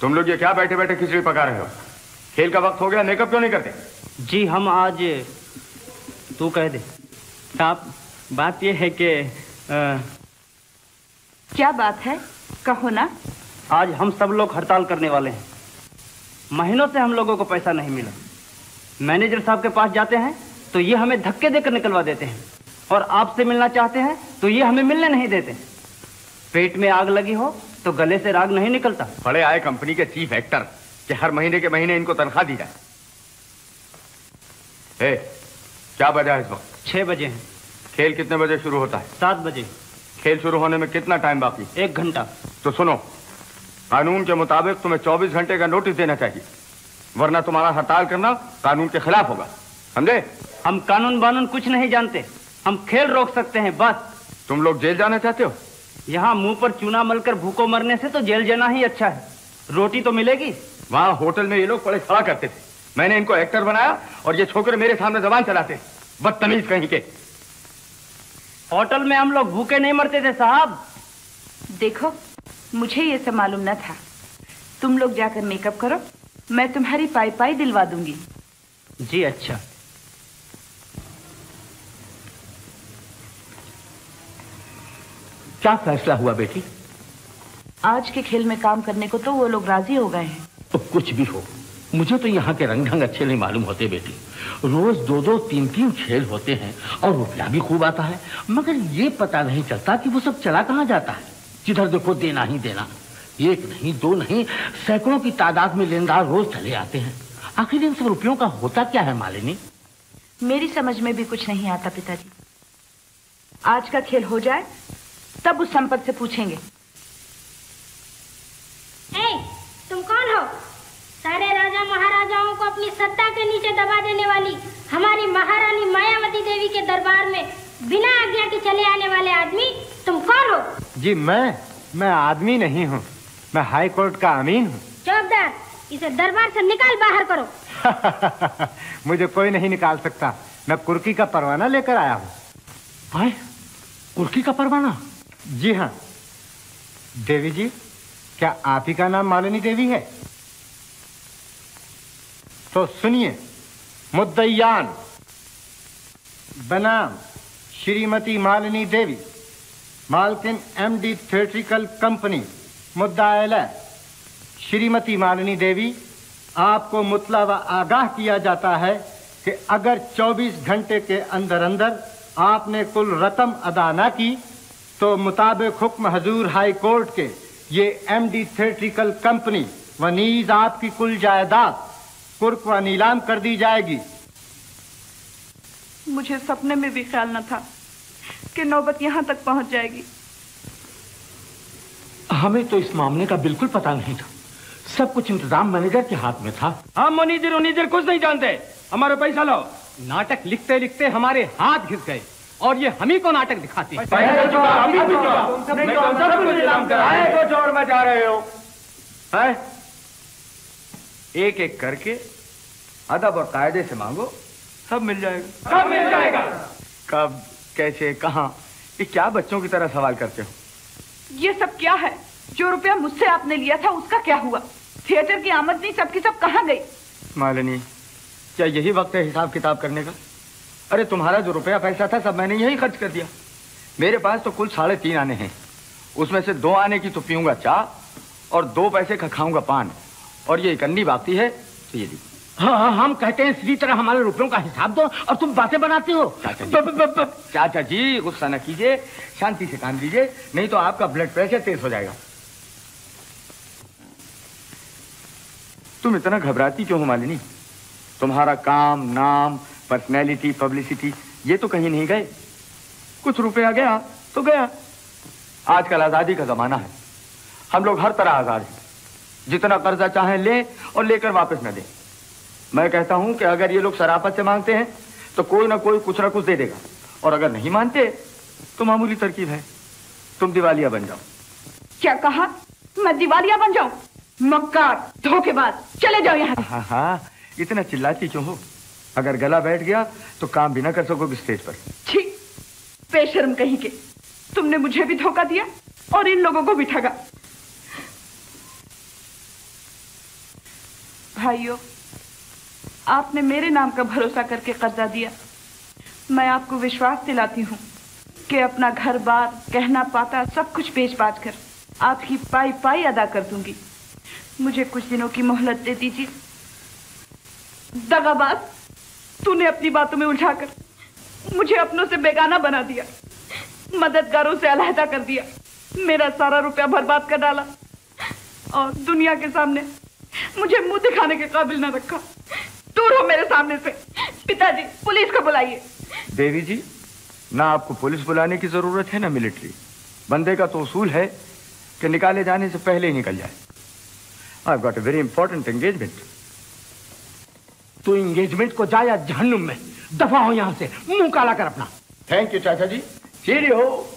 तुम लोग ये क्या बैठे बैठे खिचड़ी पका रहे हो? खेल का वक्त हो गया, मेकअप क्यों नहीं करते? जी हम आज, तू कह दे। साहब, बात ये है कि क्या बात है, कहो ना। आज हम सब लोग हड़ताल करने वाले हैं। महीनों से हम लोगों को पैसा नहीं मिला। मैनेजर साहब के पास जाते हैं तो ये हमें धक्के देकर निकलवा देते हैं, और आपसे मिलना चाहते हैं तो ये हमें मिलने नहीं देते। पेट में आग लगी हो तो गले से राग नहीं निकलता। बड़े आए कंपनी के चीफ एक्टर कि हर महीने के महीने इनको तनख्वाह दी जाए। क्या बजा है इस वक्त? 6 बजे हैं। खेल कितने बजे शुरू होता है? 7 बजे। खेल शुरू होने में कितना टाइम बाकी? 1 घंटा। तो सुनो, कानून के मुताबिक तुम्हें 24 घंटे का नोटिस देना चाहिए, वरना तुम्हारा हड़ताल करना कानून के खिलाफ होगा, समझे? हम कानून बानून कुछ नहीं जानते, हम खेल रोक सकते हैं बस। तुम लोग जेल जाना चाहते हो? यहाँ मुंह पर चूना मलकर भूखों मरने से तो जेल जाना ही अच्छा है। रोटी तो मिलेगी। वहाँ होटल में ये लोग बड़े खड़ा करते थे, मैंने इनको एक्टर बनाया और ये छोकरे मेरे सामने जबान चलाते, बदतमीज कहीं के। होटल में हम लोग भूखे नहीं मरते थे साहब। देखो, मुझे ये सब मालूम न था। तुम लोग जाकर मेकअप करो, मैं तुम्हारी पाई दिलवा दूंगी। जी अच्छा। क्या फैसला हुआ बेटी? आज के खेल में काम करने को तो वो लोग राजी हो गए हैं। तो कुछ भी हो, मुझे तो यहाँ के रंग ढंग अच्छे नहीं मालूम होते बेटी। रोज 2-2, 3-3 खेल होते हैं और रुपया भी खूब आता है, मगर ये पता नहीं चलता कि वो सब चला कहाँ जाता है। जिधर देखो देना ही देना, 1 नहीं 2 नहीं, सैकड़ों की तादाद में लेनदार रोज चले आते हैं। आखिर इन सब रुपयों का होता क्या है मालिनी? मेरी समझ में भी कुछ नहीं आता पिताजी। आज का खेल हो जाए तब उस संपत से पूछेंगे। तुम कौन हो? सारे राजा महाराजाओं को अपनी सत्ता के नीचे दबा देने वाली हमारी महारानी मायावती देवी के दरबार में बिना आज्ञा के चले आने वाले आदमी तुम कौन हो? जी मैं आदमी नहीं हूँ, मैं हाई कोर्ट का अमीन हूँ। चौकीदार, इसे दरबार से निकाल बाहर करो। मुझे कोई नहीं निकाल सकता, मैं कुर्की का परवाना लेकर आया हूँ। कुर्की का परवाना? जी हाँ। देवी जी, क्या आप ही का नाम मालिनी देवी है? तो सुनिए, मुद्दईयान बनाम श्रीमती मालिनी देवी, मालकिन MD थिएट्रिकल कंपनी, मुद्दाएला श्रीमती मालिनी देवी, आपको मुतला व आगाह किया जाता है कि अगर 24 घंटे के अंदर अंदर आपने कुल रकम अदा न की तो मुताबिक हुक्म हजूर हाई कोर्ट के ये MD थिएट्रिकल कंपनी व नीज आपकी कुल जायदाद कुर्क व नीलाम कर दी जाएगी। मुझे सपने में भी ख्याल न था कि नौबत यहाँ तक पहुँच जाएगी। हमें तो इस मामले का बिल्कुल पता नहीं था, सब कुछ इंतजाम मैनेजर के हाथ में था। हम मैनेजर कुछ नहीं जानते, हमारा पैसा लो। नाटक लिखते लिखते हमारे हाथ घिस गए और ये हम ही को नाटक दिखाती है। जोर मचा रहे हो? एक एक करके अदब और कायदे से मांगो, सब मिल जाएगा। सब मिल जाएगा। कब, कैसे, कहाँ, ये क्या बच्चों की तरह सवाल करते हो? ये सब क्या है? जो रुपया मुझसे आपने लिया था उसका क्या हुआ? थिएटर की आमदनी सबकी सब कहाँ गई? मालिनी, क्या यही वक्त है हिसाब किताब करने का? अरे तुम्हारा जो रुपया पैसा था सब मैंने यही खर्च कर दिया। मेरे पास तो कुल 3.5 आने हैं, उसमें से 2 आने की तो पीऊंगा चाह और 2 पैसे का खाऊंगा पान, और ये 1 अन्नी बाकी है तो ये ली। हाँ, हम कहते हैं इसी तरह हमारे रुपयों का हिसाब दो और तुम बातें बनाती हो। चाचा जी गुस्सा न कीजिए, शांति से काम लीजिए, नहीं तो आपका ब्लड प्रेशर तेज हो जाएगा। तुम इतना घबराती क्यों हो मालिनी? तुम्हारा काम, नाम, पर्सनैलिटी, पब्लिसिटी ये तो कहीं नहीं गए। कुछ रुपया गया तो गया। आजकल आजादी का जमाना है, हम लोग हर तरह आजाद हैं, जितना कर्जा चाहें लें और लेकर वापस न दें। मैं कहता हूं कि अगर ये लोग शराफत से मांगते हैं तो कोई ना कोई कुछ ना कुछ दे देगा, और अगर नहीं मानते तो मामूली तरकीब है, तुम दिवालिया बन जाओ। क्या कहा? मैं दिवालिया बन जाऊं? मक्कार, धोखेबाज, चले जाओ यहाँ से। हाँ, इतना चिल्लाती क्यों हो? अगर गला बैठ गया तो काम भी ना कर सकोगे स्टेज पर। ठीक, बेशर्म कहीं के, तुमने मुझे भी धोखा दिया और इन लोगों को भी ठगा। भाइयों, आपने मेरे नाम का भरोसा करके कर्जा दिया। मैं आपको विश्वास दिलाती हूँ कि अपना घर बार, गहना पाता सब कुछ बेच बाच कर आपकी पाई पाई अदा कर दूंगी। मुझे कुछ दिनों की मोहलत दे दीजिए। दगाबाज, तूने अपनी बातों में उलझाकर मुझे अपनों से बेगाना बना दिया, मददगारों से अलहदा कर दिया, मेरा सारा रुपया बर्बाद कर डाला और दुनिया के सामने मुझे मुंह दिखाने के काबिल न रखा। दूर हो मेरे सामने से। पिताजी, पुलिस को बुलाइए। देवी जी, ना आपको पुलिस बुलाने की जरूरत है ना मिलिट्री। बंदे का तो उसूल है कि निकाले जाने से पहले ही निकल जाए। I've got a very important engagement. तू एंगेजमेंट को जा या जहन्नुम में, दफा हो यहां से, मुंह काला कर अपना। थैंक यू चाचा जी, सीधी हो।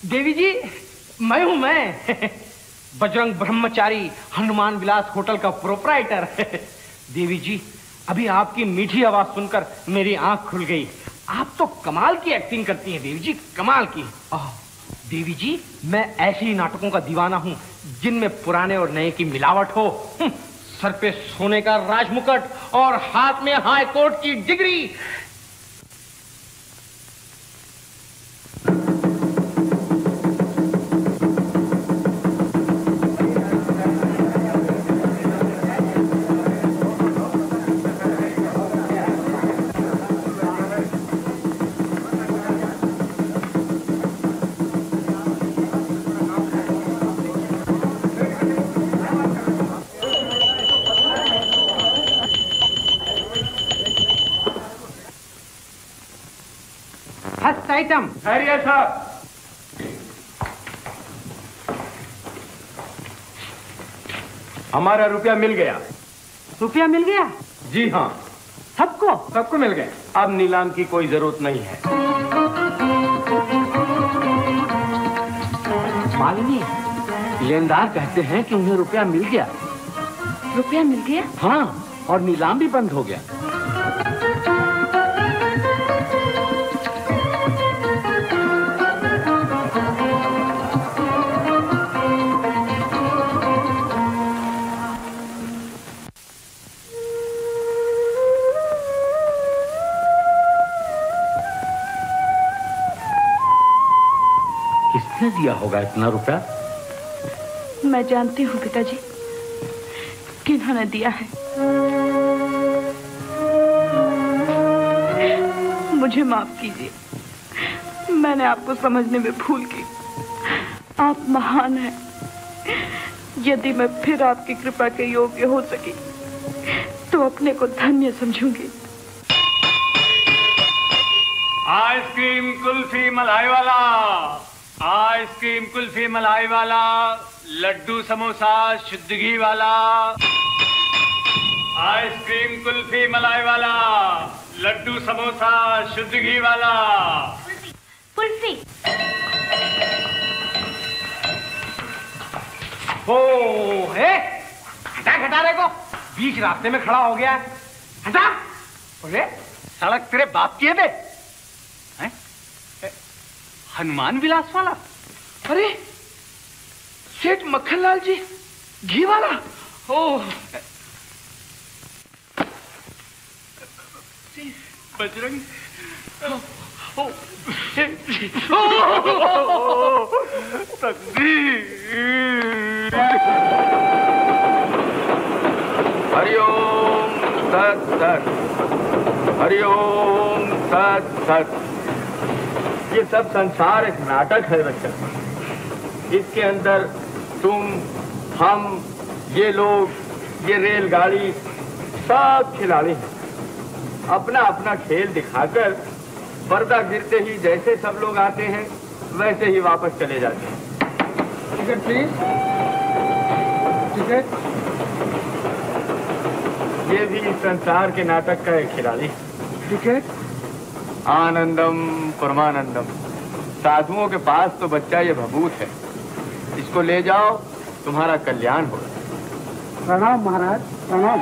देवी जी, मैं हूं मैं बजरंग ब्रह्मचारी, हनुमान विलास होटल का प्रोपराइटर। देवी जी, अभी आपकी मीठी आवाज सुनकर मेरी आंख खुल गई। आप तो कमाल की एक्टिंग करती हैं देवी जी, कमाल की। देवी जी, मैं ऐसे ही नाटकों का दीवाना हूं जिनमें पुराने और नए की मिलावट हो। सर पे सोने का राजमुकुट और हाथ में हाई कोर्ट की डिग्री। आइटम। खैरियत साहब, हमारा रुपया मिल गया। रुपया मिल गया? जी हाँ, सबको मिल गया। अब नीलाम की कोई जरूरत नहीं है। मालिनी, लेनदार कहते हैं कि उन्हें रुपया मिल गया। रुपया मिल गया? हाँ, और नीलाम भी बंद हो गया। किसने दिया होगा इतना रुपया? मैं जानती हूँ पिताजी किन्होंने दिया है। मुझे माफ कीजिए, मैंने आपको समझने में भूल की। आप महान हैं। यदि मैं फिर आपकी कृपा के योग्य हो सकी तो अपने को धन्य समझूंगी। आइसक्रीम कुल्फी मलाई वाला, आइसक्रीम कुल्फी मलाई वाला, लड्डू समोसा शुद्ध घी वाला। आइसक्रीम कुल्फी मलाई वाला, लड्डू समोसा शुद्ध घी वाला। कुल्फी। ओ है, हटा हटा रे को, बीच रास्ते में खड़ा हो गया। हटा। अरे सड़क तेरे बाप की है बे? हनुमान विलास वाला? अरे सेठ मक्खनलाल जी घी वाला। ओ बजरंग। हरिओम सत सत, हरिओम सत सत। ये सब संसार एक नाटक है बच्चा। इसके अंदर तुम, हम, ये लोग, ये रेलगाड़ी सब खिलाड़ी हैं। अपना अपना खेल दिखाकर पर्दा गिरते ही जैसे सब लोग आते हैं वैसे ही वापस चले जाते हैं। Ticket please. टिकट। ये भी इस संसार के नाटक का एक खिलाड़ी। टिकट। आनंदम परमानंदम। साधुओं के पास तो बच्चा ये भभूत है। इसको ले जाओ, तुम्हारा कल्याण होगा। प्रणाम महाराज, प्रणाम।